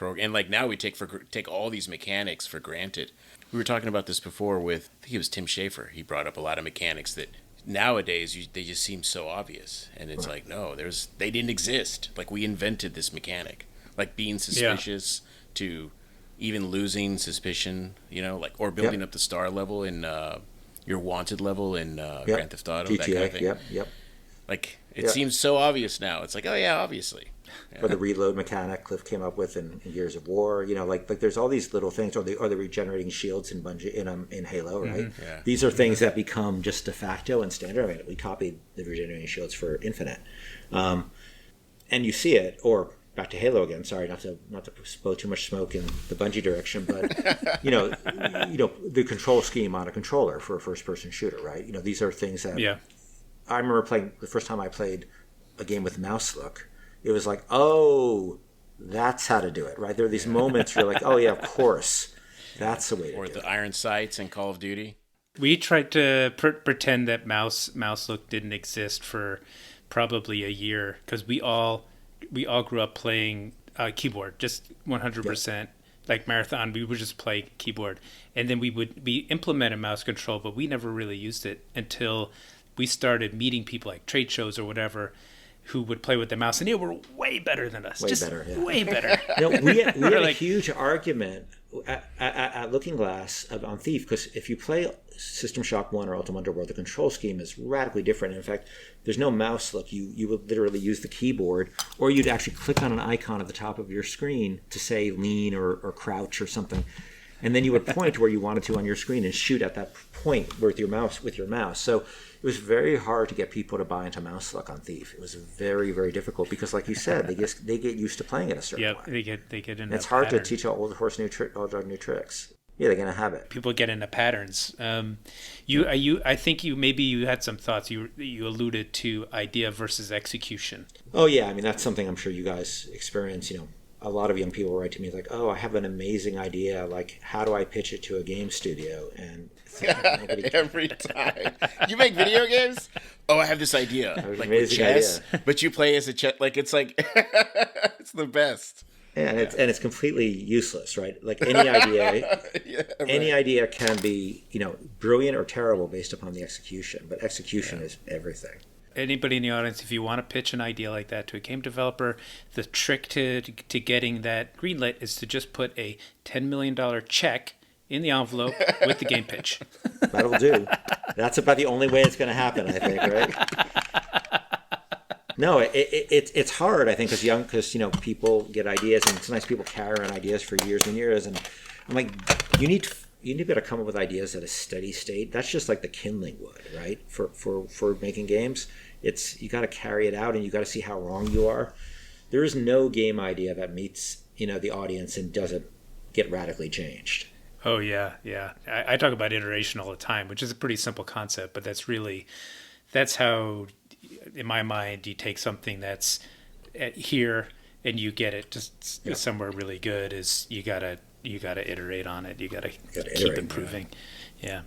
and like now we take all these mechanics for granted. We were talking about this before with, I think it was Tim Schafer. He brought up a lot of mechanics that nowadays they just seem so obvious, and it's like, no, they didn't exist. Like, we invented this mechanic, like being suspicious to even losing suspicion, like, or building up the star level in your wanted level in Grand Theft Auto, GTA, that kind of thing. Yep. Like, it seems so obvious now. It's like, oh yeah, obviously. Or the reload mechanic Cliff came up with in Gears of War. Like there's all these little things, or the regenerating shields in in Halo, right? Mm-hmm. Yeah. These are things that become just de facto and standard. I mean, we copied the regenerating shields for Infinite, and you see it. Or back to Halo again. Sorry, not to blow too much smoke in the Bungie direction, but the control scheme on a controller for a first-person shooter, right? These are things that I remember playing the first time I played a game with mouse look. It was like, oh, that's how to do it, right? There are these moments where you're like, oh yeah, of course, that's the way to do it. Or the iron sights in Call of Duty. We tried to pretend that mouse look didn't exist for probably a year, because we all grew up playing keyboard, just 100%. Like Marathon, we would just play keyboard, and then we implemented mouse control, but we never really used it until we started meeting people like trade shows or whatever, who would play with the mouse, and they were way better than us. Way better. We had a huge argument at Looking Glass on Thief, because if you play System Shock 1 or Ultima Underworld, the control scheme is radically different. In fact, there's no mouse look. You would literally use the keyboard, or you'd actually click on an icon at the top of your screen to say lean or crouch or something. And then you would point where you wanted to on your screen and shoot at that point with your mouse. So it was very hard to get people to buy into mouse look on Thief. It was very, very difficult because, like you said, they get used to playing it a certain way. They get into and it's hard pattern. to teach all the horse new tricks. Yeah, they're gonna have it. People get into patterns. I think you had some thoughts. You alluded to idea versus execution. Oh yeah, I mean that's something I'm sure you guys experience. A lot of young people write to me like, "Oh, I have an amazing idea. Like, how do I pitch it to a game studio?" And every time you make video games, oh, I have this idea, like with chess, but you play as a chess. Like it's it's the best. Yeah, and it's completely useless, right? Like any idea, any idea can be brilliant or terrible based upon the execution. But execution is everything. Anybody in the audience, if you want to pitch an idea like that to a game developer, the trick to getting that greenlit is to just put a $10 million check in the envelope with the game pitch. That'll do. That's about the only way it's going to happen, I think, right? No, it's hard, I think, because people get ideas, and sometimes people carry on ideas for years and years, and I'm like, you need to be able to come up with ideas at a steady state. That's just like the kindling wood, right? For making games, you got to carry it out, and you got to see how wrong you are. There is no game idea that meets the audience and doesn't get radically changed. Oh yeah. I talk about iteration all the time, which is a pretty simple concept, but that's how, in my mind, you take something that's here and you get it just somewhere really good. Is you gotta iterate on it. You gotta keep improving. Yeah.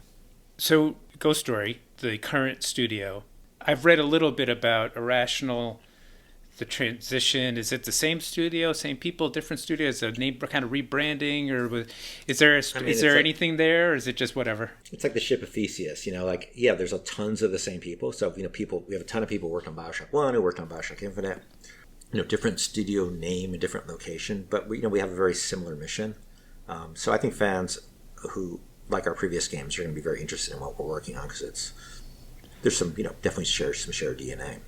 So Ghost Story, the current studio, I've read a little bit about Irrational, the transition. Is it the same studio, same people, different studios? A name kind of rebranding, or is there anything there, or is it just whatever? It's like the ship of Theseus. There's tons of the same people. So we have a ton of people who worked on Bioshock 1, who worked on Bioshock Infinite. Different studio name and different location, but we have a very similar mission. So I think fans who like our previous games are going to be very interested in what we're working on, because there's some definitely some shared DNA,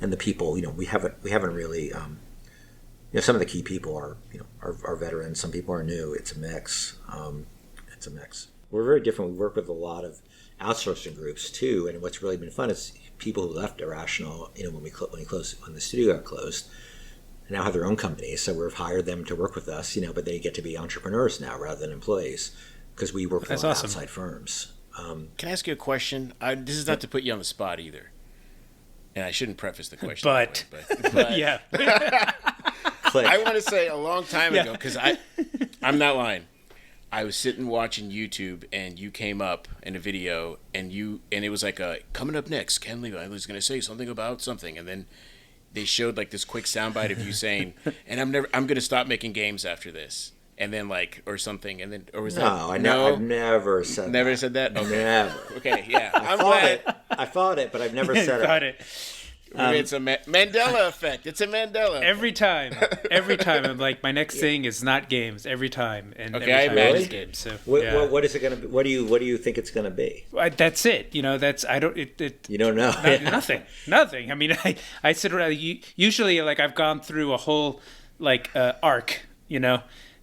and the people we haven't really some of the key people are veterans, some people are new. It's a mix. We're very different. We work with a lot of outsourcing groups too, and what's really been fun is people who left Irrational when the studio got closed now have their own companies, so we've hired them to work with us, but they get to be entrepreneurs now rather than employees, because we work with outside firms. Can I ask you a question? This is not to put you on the spot either, and I shouldn't preface the question. But yeah. I want to say a long time ago, because I'm not lying. I was sitting watching YouTube, and you came up in a video, and it was like coming up next, Ken Levine was going to say something about something, and then they showed like this quick soundbite of you saying, "And I'm going to stop making games after this," and then like or something, and then or was that I've never said never that. said that. Okay. Never. Okay, yeah, I thought it, but I've never said it. It's a Mandela effect. It's a Mandela effect. Every time I'm like, my next thing is not games. Every time, and Okay, every time really? it's games. So What is it going to be? What do you think it's going to be? That's it. That's I don't. You don't know. Nothing. I mean, I sit around. Usually, like I've gone through a whole like arc.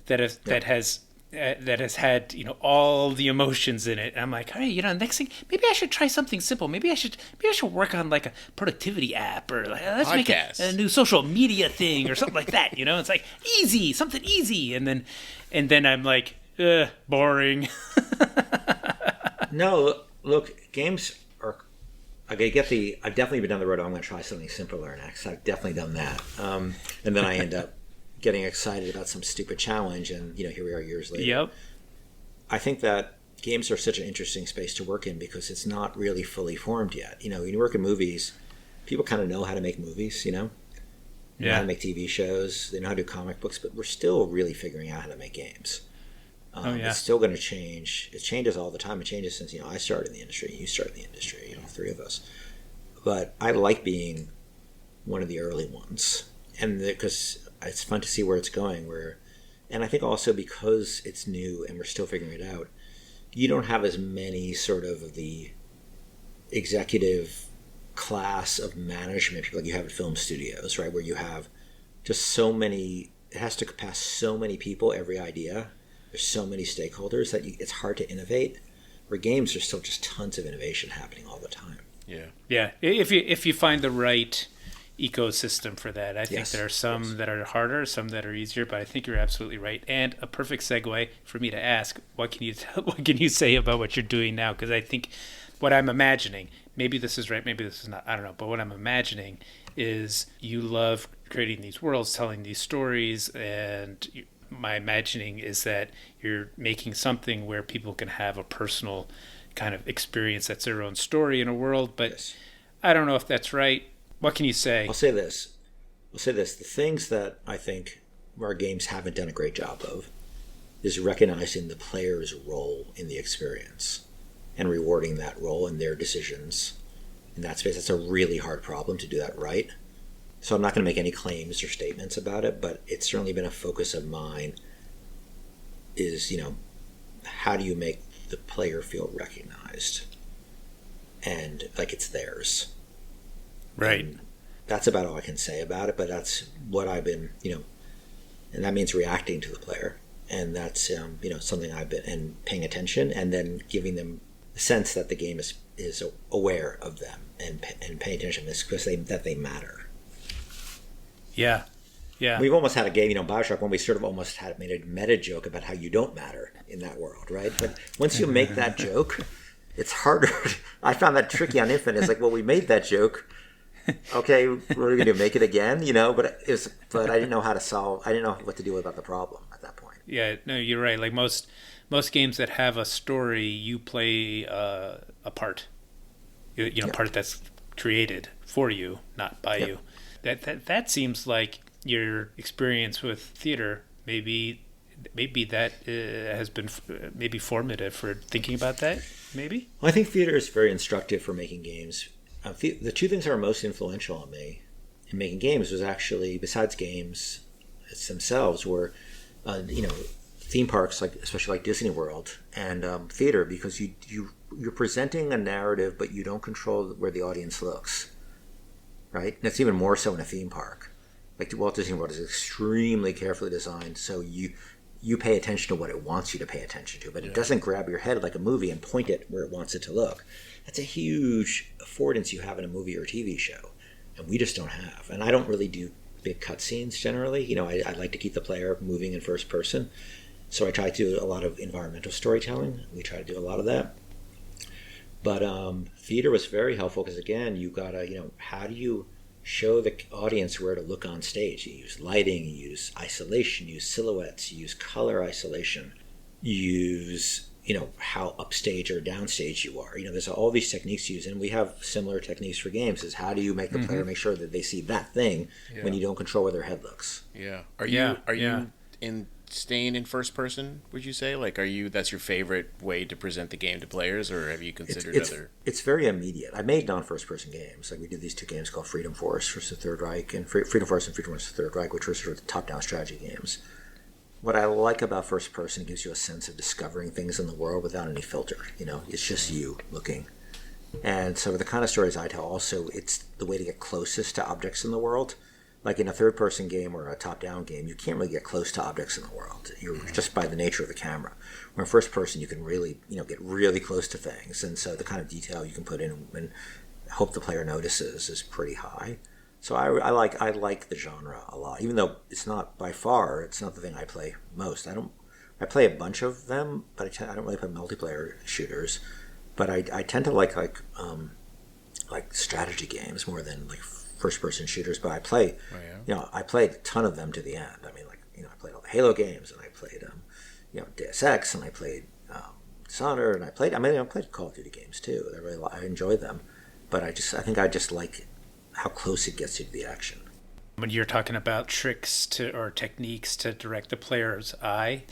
That has had all the emotions in it. And I'm like, all right, next thing, maybe I should try something simple. Maybe I should work on like a productivity app, or like let's make a new social media thing or something like that. It's like something easy, and then I'm like, boring. No, look, games are. I've definitely been down the road. I'm going to try something simpler next. I've definitely done that, and then I end up getting excited about some stupid challenge, and here we are years later. Yep. I think that games are such an interesting space to work in because it's not really fully formed yet. When you work in movies, people kind of know how to make movies, They know how to make TV shows, they know how to do comic books, but we're still really figuring out how to make games. It's still going to change. It changes all the time. It changes since I started in the industry, you started in the industry, three of us. But I like being one of the early ones, and because it's fun to see where it's going. And I think also because it's new and we're still figuring it out, you don't have as many sort of the executive class of management people like you have at film studios, right? Where you have just so many. It has to pass so many people every idea. There's so many stakeholders that it's hard to innovate. Where games, there's still just tons of innovation happening all the time. Yeah. If you find the right ecosystem for that. I think there are some that are harder, some that are easier, but I think you're absolutely right. And a perfect segue for me to ask, what can you say about what you're doing now? Because I think what I'm imagining, maybe this is right, maybe this is not, I don't know, but what I'm imagining is you love creating these worlds, telling these stories, and my imagining is that you're making something where people can have a personal kind of experience that's their own story in a world, but I don't know if that's right. What can you say? I'll say this. The things that I think our games haven't done a great job of is recognizing the player's role in the experience and rewarding that role and their decisions in that space. That's a really hard problem to do that right. So I'm not going to make any claims or statements about it, but it's certainly been a focus of mine is, how do you make the player feel recognized and like it's theirs? Right. And that's about all I can say about it, but that's what I've been, and that means reacting to the player. And that's, something I've been, and paying attention and then giving them a sense that the game is aware of them and paying attention to this because that they matter. Yeah. We've almost had a game, Bioshock, when we sort of almost had made a meta joke about how you don't matter in that world, right? But once you make that joke, it's harder. I found that tricky on Infinite. It's like, well, we made that joke. Okay, what are we going to do? Make it again? But I didn't know how to solve. I didn't know what to do about the problem at that point. Yeah, no, you're right. Like most games that have a story, you play a part. Part that's created for you, not by you. That seems like your experience with theater. Maybe that has been maybe formative for thinking about that. Maybe. Well, I think theater is very instructive for making games. The two things that were most influential on me in making games was actually, besides games themselves, were theme parks, like especially like Disney World, and theater, because you're presenting a narrative, but you don't control where the audience looks, right? And it's even more so in a theme park. Like Walt Disney World is extremely carefully designed, so you pay attention to what it wants you to pay attention to, but it doesn't grab your head like a movie and point it where it wants it to look. That's a huge affordance you have in a movie or TV show, and we just don't have. And I don't really do big cutscenes generally. I like to keep the player moving in first person, so I try to do a lot of environmental storytelling. We try to do a lot of that. But theater was very helpful because, again, you gotta, how do you show the audience where to look on stage? You use lighting, you use isolation, you use silhouettes, you use color isolation. use, how upstage or downstage you are. There's all these techniques used, and we have similar techniques for games. Is how do you make the player make sure that they see that thing when you don't control where their head looks? Yeah. Are you staying in first person, would you say? Like, that's your favorite way to present the game to players, or have you considered other? It's very immediate. I made non-first person games. Like, we did these two games called Freedom Force versus the Third Reich, and Freedom Force and Freedom versus the Third Reich, which were sort of top-down strategy games. What I like about first person, it gives you a sense of discovering things in the world without any filter. It's just you looking. And so the kind of stories I tell also, it's the way to get closest to objects in the world. Like in a third person game or a top down game, you can't really get close to objects in the world. You're just by the nature of the camera. Where in first person, you can really, get really close to things. And so the kind of detail you can put in and hope the player notices is pretty high. So I like the genre a lot, even though it's not by far, it's not the thing I play most. I play a bunch of them, but I don't really play multiplayer shooters. But I tend to like strategy games more than like first person shooters. But I play, I played a ton of them to the end. I mean, I played all the Halo games, and I played Deus Ex, and I played Dishonored, and I played Call of Duty games too. I enjoy them, but I think I just like how close it gets you to the action. When you're talking about tricks or techniques to direct the player's eye,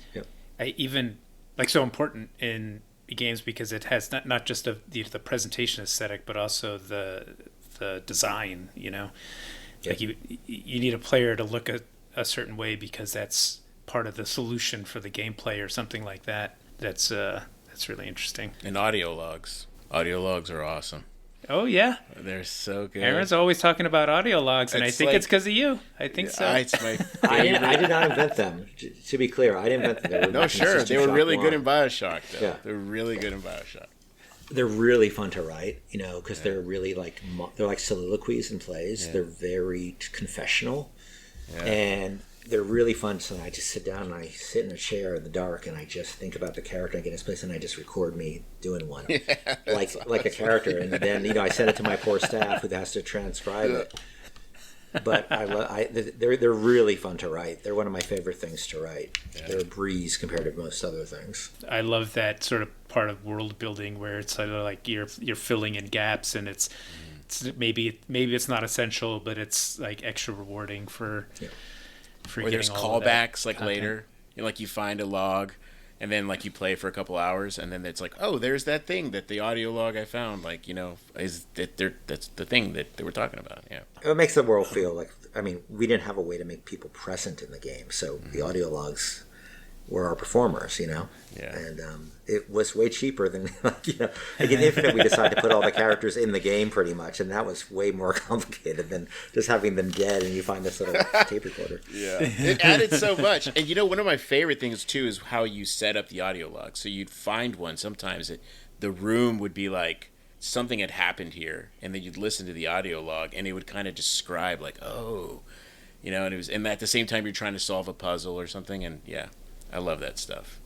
I even so important in games because it has not just the presentation aesthetic, but also the design. Like you need a player to look a certain way because that's part of the solution for the gameplay or something like that. That's really interesting. And audio logs are awesome. Oh, yeah. They're so good. Aaron's always talking about audio logs, and I think it's because of you. I think so. It's my favorite. I did not invent them. To be clear, I didn't invent them. They were really good in Bioshock, though. Yeah. They're really good in Bioshock. They're really fun to write, because they're really they're like soliloquies and plays. Yeah. They're very confessional, and they're really fun. So I just sit down and I sit in a chair in the dark and I just think about the character I get in his place and I just record me doing one, like a character, and then I send it to my poor staff who has to transcribe it. But they're really fun to write. They're one of my favorite things to write. Yeah. They're a breeze compared to most other things. I love that sort of part of world building where it's sort of like you're filling in gaps, and it's maybe it's not essential, but it's like extra rewarding for. Yeah. Or there's callbacks later, you find a log, and then you play for a couple hours, and then it's like, oh, there's that thing that the audio log I found, is that that's the thing that they were talking about. Yeah, it makes the world feel like. I mean, we didn't have a way to make people present in the game, so the audio logs were our performers, Yeah. And it was way cheaper than in Infinite we decided to put all the characters in the game pretty much, and that was way more complicated than just having them dead and you find this little tape recorder. Yeah, it added so much. And one of my favorite things too is how you set up the audio log. So you'd find one sometimes the room would be like something had happened here, and then you'd listen to the audio log and it would kind of describe and it was, and at the same time you're trying to solve a puzzle or something, and I love that stuff.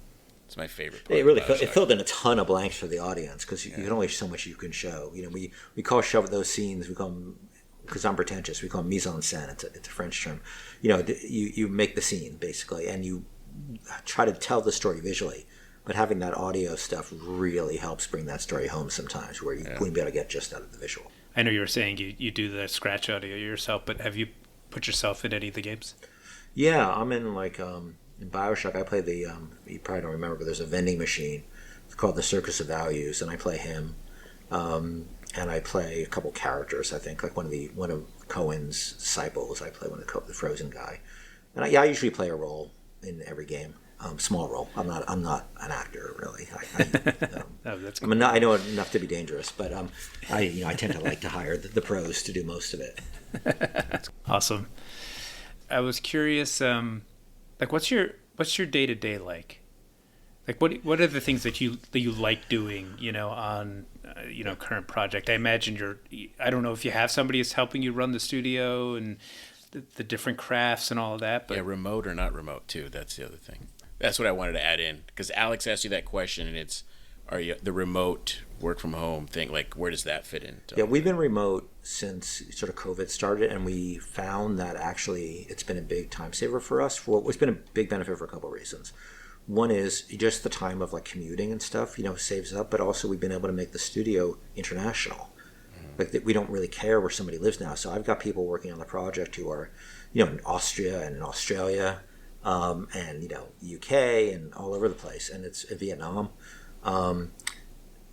It's my favorite part. It filled in a ton of blanks for the audience because you can only so much you can show. We call those scenes, we call them, because I'm pretentious, we call them mise en scène. It's a French term. You make the scene basically, and you try to tell the story visually. But having that audio stuff really helps bring that story home sometimes, where you wouldn't be able to get just out of the visual. I know you were saying you do the scratch audio yourself, but have you put yourself in any of the games? Yeah, I'm in in Bioshock, I play you probably don't remember, but there's a vending machine. It's called the Circus of Values, and I play him. And I play a couple characters, I think, like one of Cohen's disciples. I play the frozen guy. And I usually play a role in every game. Small role. I'm not an actor, really. That's cool. I know enough to be dangerous, but I tend to like to hire the pros to do most of it. Awesome. I was curious, what's your day-to-day like? What are the things that you like doing, on current project? I imagine I don't know if you have somebody who's helping you run the studio and the different crafts and all of that, but remote or not remote too. That's the other thing. That's what I wanted to add in, because Alex asked you that question, and are you the remote work from home thing? Where does that fit in? Yeah, we've been remote since sort of COVID started, and we found that actually it's been a big time saver for us. It's been a big benefit for a couple of reasons. One is just the time of like commuting and stuff, saves up, but also we've been able to make the studio international. Like we don't really care where somebody lives now. So I've got people working on the project who are, in Austria and in Australia, and UK and all over the place, and it's in Vietnam, and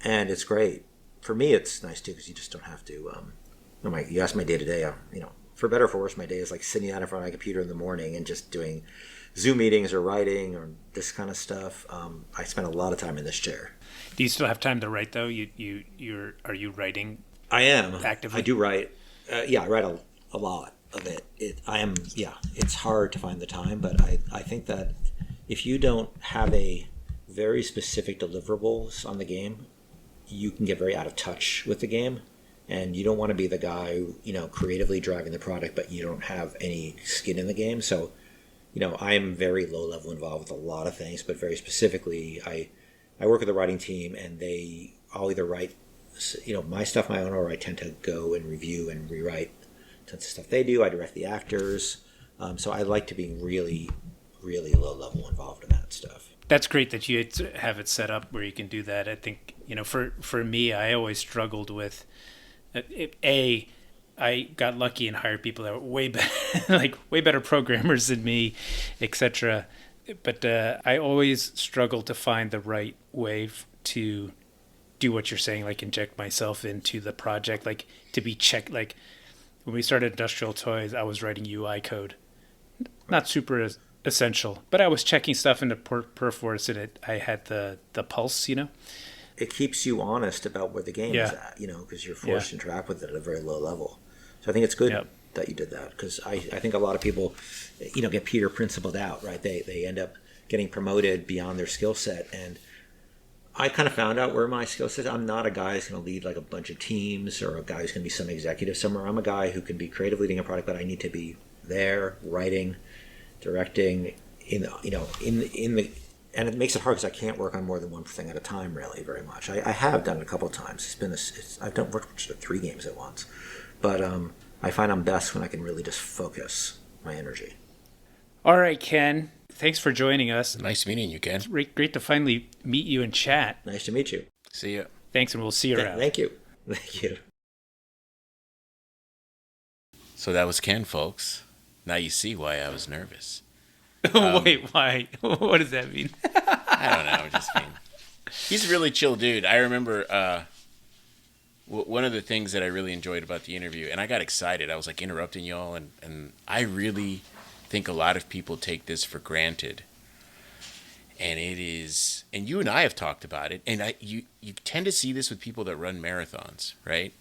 it's great. For me, it's nice too because you just don't have to. You ask my day to day. For better or for worse, my day is like sitting out in front of my computer in the morning and just doing Zoom meetings or writing or this kind of stuff. I spend a lot of time in this chair. Do you still have time to write though? Are you writing? I am actively. I do write. I write a lot of it. It's hard to find the time, but I think that if you don't have a very specific deliverables on the game, you can get very out of touch with the game, and you don't want to be the guy who, creatively driving the product, but you don't have any skin in the game. So, I am very low level involved with a lot of things, but very specifically, I work with the writing team, and I'll either write, my stuff my own, or I tend to go and review and rewrite tons of stuff they do. I direct the actors. So I like to be really, really low level involved in that stuff. That's great that you have it set up where you can do that. I think, for me, I always struggled with, I got lucky and hired people that were way better, way better programmers than me, etc. But I always struggled to find the right way to do what you're saying, like inject myself into the project, like to be checked. Like when we started Industrial Toys, I was writing UI code, not super essential, but I was checking stuff into Perforce, and I had the pulse, It keeps you honest about where the game is at, because you're forced to interact with it at a very low level. So I think it's good that you did that, because I think a lot of people, get Peter principled out, right? They end up getting promoted beyond their skill set, and I kind of found out where my skill set is. I'm not a guy who's going to lead like a bunch of teams, or a guy who's going to be some executive somewhere. I'm a guy who can be creative leading a product, but I need to be there, writing, directing, and it makes it hard because I can't work on more than one thing at a time, really, very much. I have done it a couple of times. I've worked 3 games at once, but I find I'm best when I can really just focus my energy. All right, Ken. Thanks for joining us. Nice meeting you, Ken. It's great to finally meet you and chat. Nice to meet you. See ya. Thanks, and we'll see you around. Thank you. Thank you. So that was Ken, folks. Now you see why I was nervous. Wait, why? What does that mean? I don't know. Just mean. He's a really chill dude. I remember one of the things that I really enjoyed about the interview, and I got excited. I was like interrupting y'all, and I really think a lot of people take this for granted. And it is, and you and I have talked about it, and you tend to see this with people that run marathons, right?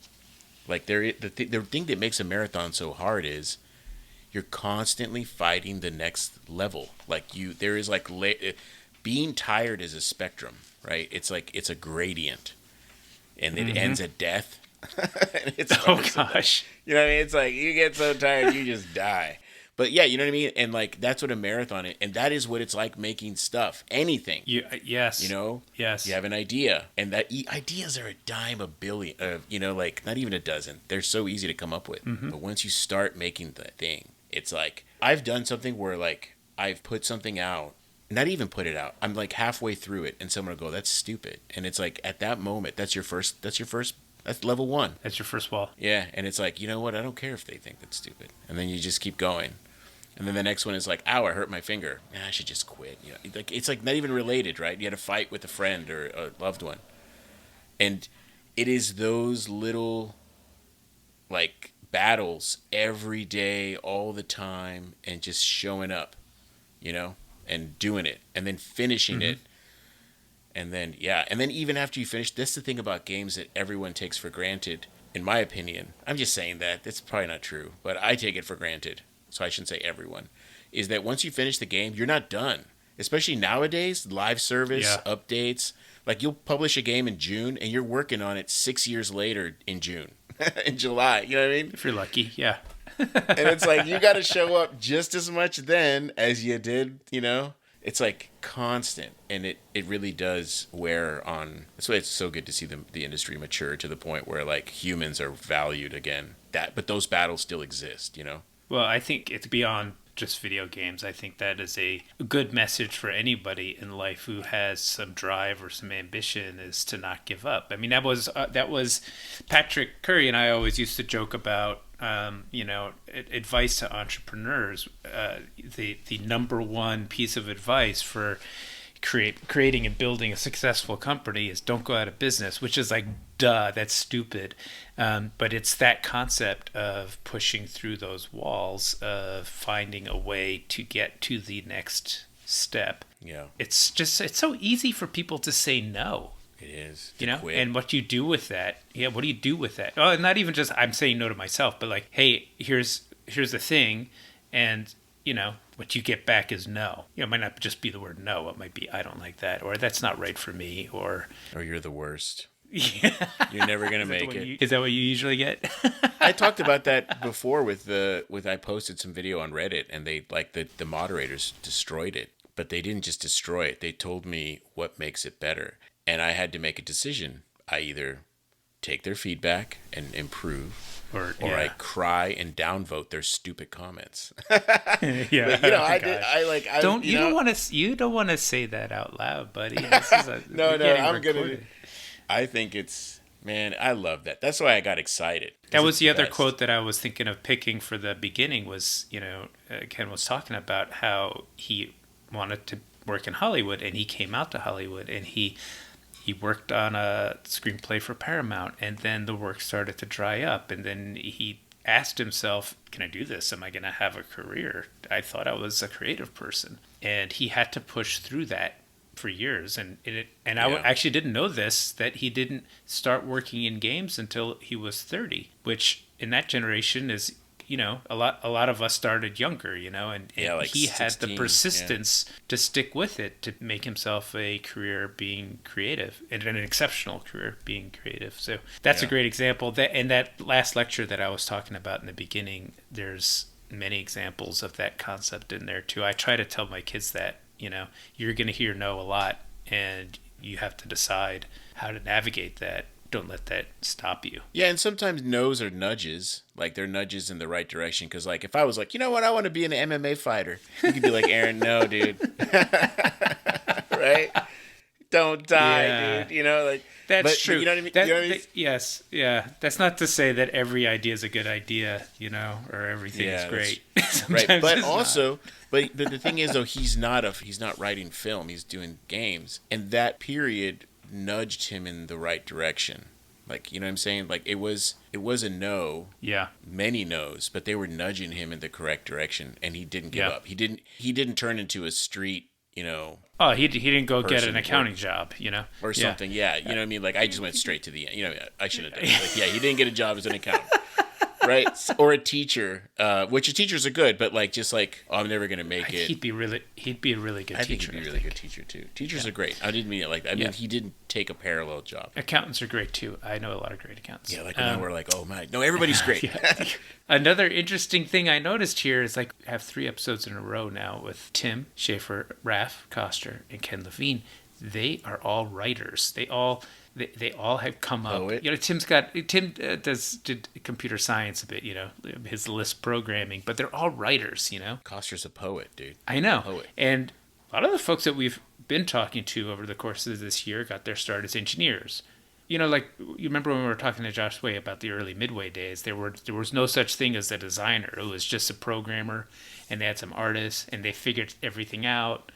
Like the thing that makes a marathon so hard is you're constantly fighting the next level. Like there is like being tired is a spectrum, right? It's like it's a gradient, and it ends at death. It's gosh, you know what I mean? It's like you get so tired you just die. But yeah, you know what I mean? And like that's what a marathon is, and that is what it's like making stuff, anything. Yes. Yes. You have an idea, and that ideas are a dime a billion. Like not even a dozen. They're so easy to come up with. Mm-hmm. But once you start making the thing, it's like I've done something where like I've put something out, not even put it out. I'm like halfway through it, and someone will go, "That's stupid," and it's like at that moment, that's level 1. That's your first wall. Yeah, and it's like, you know what? I don't care if they think that's stupid, and then you just keep going. And then the next one is like, ow, I hurt my finger. I should just quit. Like it's like not even related, right? You had a fight with a friend or a loved one. And it is those little like battles every day, all the time, and just showing up, and doing it, and then finishing it. And then, and then even after you finish, that's the thing about games that everyone takes for granted, in my opinion. I'm just saying that. That's probably not true, but I take it for granted. So I shouldn't say everyone, is that once you finish the game, you're not done. Especially nowadays, live service, updates. Like you'll publish a game in June and you're working on it 6 years later in June, in July. You know what I mean? If you're lucky, yeah. And it's like you got to show up just as much then as you did, It's like constant, and it really does wear on. That's why it's so good to see the industry mature to the point where like humans are valued again. But those battles still exist, Well, I think it's beyond just video games. I think that is a good message for anybody in life who has some drive or some ambition, is to not give up. I mean, that was Patrick Curry and I always used to joke about, advice to entrepreneurs. The number one piece of advice for creating and building a successful company is don't go out of business, which is like, duh, that's stupid. But it's that concept of pushing through those walls, of finding a way to get to the next step. Yeah. It's so easy for people to say no. It is. Quit. And what you do with that. Yeah, what do you do with that? Oh, not even just I'm saying no to myself, but like, hey, here's the thing, and what you get back is no. It might not just be the word no. It might be I don't like that, or that's not right for me, or you're the worst. Yeah. You're never gonna make it. Is that what you usually get? I talked about that before with I posted some video on Reddit, and they the moderators destroyed it, but they didn't just destroy it. They told me what makes it better, and I had to make a decision. I either take their feedback and improve, or I cry and downvote their stupid comments. Yeah, but, you don't want to say that out loud, buddy. This is no, I'm gonna. I think it's, man, I love that. That's why I got excited. That was the other quote that I was thinking of picking for the beginning. Was Ken was talking about how he wanted to work in Hollywood, and he came out to Hollywood, and he worked on a screenplay for Paramount, and then the work started to dry up, and then he asked himself, can I do this? Am I going to have a career? I thought I was a creative person. And he had to push through that for years. I actually didn't know this, that he didn't start working in games until he was 30, which in that generation is, a lot of us started younger, and he had 16, the persistence to stick with it, to make himself a career being creative, and an exceptional career being creative. So that's a great example. That last lecture that I was talking about in the beginning, there's many examples of that concept in there too. I try to tell my kids that, you're going to hear no a lot, and you have to decide how to navigate that. Don't let that stop you. Yeah, and sometimes no's are nudges. Like, they're nudges in the right direction. Because, like, if I was like, you know what, I want to be an MMA fighter, you could be like, Aaron, no, dude. Right? Don't die, dude. That's true. You know what I mean? Yes, yeah. That's not to say that every idea is a good idea, or everything is great. Right, but also, but the thing is, though, he's not writing film. He's doing games, and that period nudged him in the right direction. Like, you know what I'm saying? Like, it was a no. Yeah. Many no's, but they were nudging him in the correct direction, and he didn't give up. He didn't turn into a street, Oh, he didn't go get an accounting job, or something. Yeah, you know what I mean? Like, I just went straight to the end. I should have done it. Like, he didn't get a job as an accountant. Right? Or a teacher, which teachers are good, but I'm never going to make it. He'd be a really good teacher. I think he'd be a really good teacher too. Teachers are great. I didn't mean it I mean, he didn't take a parallel job. Accountants are great too. I know a lot of great accountants. Yeah, when we're like, oh my, no, everybody's great. Another interesting thing I noticed here is I have 3 episodes in a row now with Tim Schafer, Raph Koster, and Ken Levine. They are all writers. They all have come up. Tim did computer science a bit, his Lisp programming, but they're all writers, Koster's a poet, dude. I know. Poet. And a lot of the folks that we've been talking to over the course of this year got their start as engineers. You remember when we were talking to Josh Way about the early Midway days, there was no such thing as a designer. It was just a programmer, and they had some artists, and they figured everything out.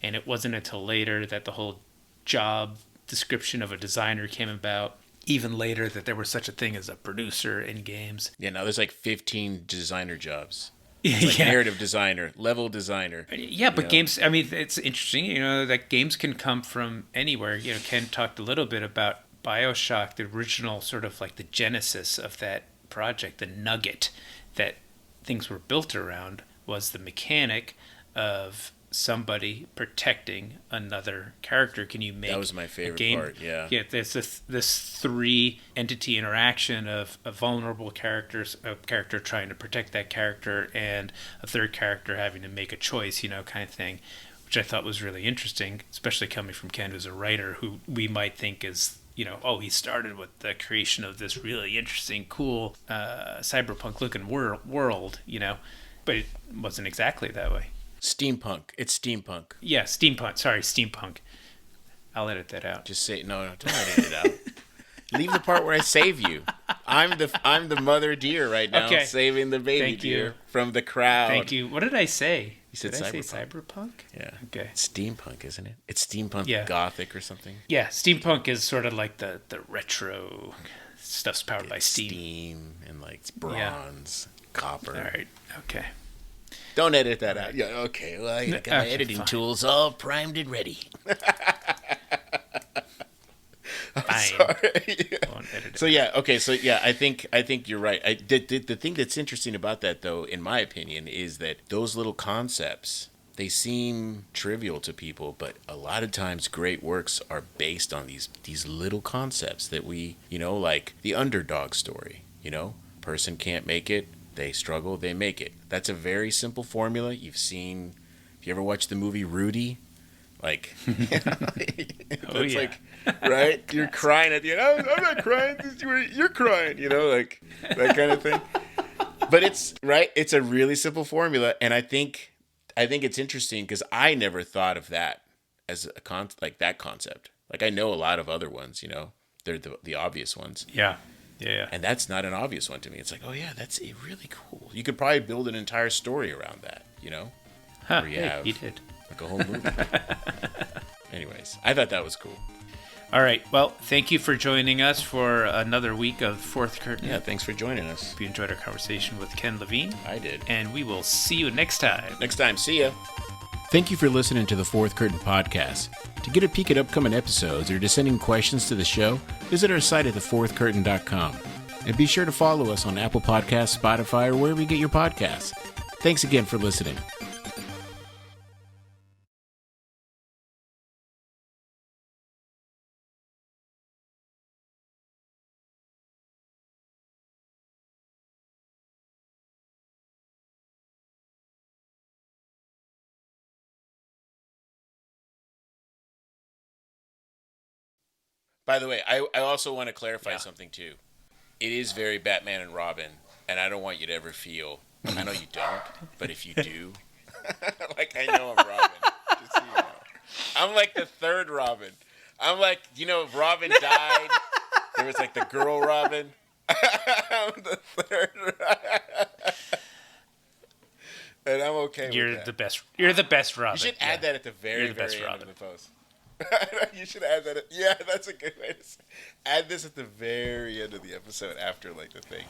And it wasn't until later that the whole job description of a designer came about. Even later, that there was such a thing as a producer in games. Yeah, now there's 15 designer jobs. Narrative designer, level designer. Yeah, but games, I mean, it's interesting, that games can come from anywhere. Ken talked a little bit about Bioshock, the original sort of the genesis of that project, the nugget that things were built around was the mechanic of somebody protecting another character. Can you make that was my favorite game part? Yeah, there's this 3 entity interaction of a vulnerable characters, a character trying to protect that character, and a third character having to make a choice, kind of thing, which I thought was really interesting, especially coming from Ken, who's a writer who we might think is, he started with the creation of this really interesting, cool cyberpunk looking world, but it wasn't exactly that way. Steampunk. It's steampunk. Yeah, steampunk. Sorry, steampunk. I'll edit that out. Just say no. Don't edit it out. Leave the part where I save you. I'm the mother deer right now, Okay. saving the baby Thank you. deer from the crowd. Thank you. What did I say? You said did I say cyberpunk. cyberpunk? Yeah. Okay. It's steampunk, isn't it? It's steampunk Yeah. gothic or something. Yeah, steampunk is sort of like the retro stuff's powered by steam. Steam and like bronze, copper. All right. Okay. Don't edit that out. Yeah. Okay. Well, I got my Okay, editing fine. tools all primed and ready. Fine. Sorry. Won't edit it. So yeah, okay, so yeah, I think you're right. The thing that's interesting about that, though, in my opinion, is that those little concepts, they seem trivial to people, but a lot of times great works are based on these little concepts that we, like the underdog story. Person can't make it, they struggle, they make it. That's a very simple formula. If you ever watched the movie Rudy, like, Oh, yeah. like, right? You're crying at the end. I'm not crying. You're crying, like that kind of thing. But it's right. It's a really simple formula, and I think it's interesting because I never thought of that as like that concept. Like I know a lot of other ones. They're the obvious ones. Yeah. Yeah. And that's not an obvious one to me. It's like, oh yeah, that's really cool. You could probably build an entire story around that. Huh, Where you hey, have he did. like a whole movie. Anyways, I thought that was cool. All right. Well, thank you for joining us for another week of Fourth Curtain. Yeah, thanks for joining us. Hope you enjoyed our conversation with Ken Levine. I did. And we will see you next time. Next time, see ya. Thank you for listening to the Fourth Curtain Podcast. To get a peek at upcoming episodes or to send in questions to the show, visit our site at thefourthcurtain.com. And be sure to follow us on Apple Podcasts, Spotify, or wherever you get your podcasts. Thanks again for listening. By the way, I also want to clarify something too. It is very Batman and Robin, and I don't want you to ever feel. I know you don't, but if you do, like I know I'm Robin. Just so you know. I'm like the third Robin. I'm like, Robin died. There was like the girl Robin. I'm the third. And I'm okay with You're that. the best. You're the best Robin. You should add that at the very, You're the best very end Robin. of the post. You should add that. Yeah, that's a good way to say. Add this at the very end of the episode after like the thing,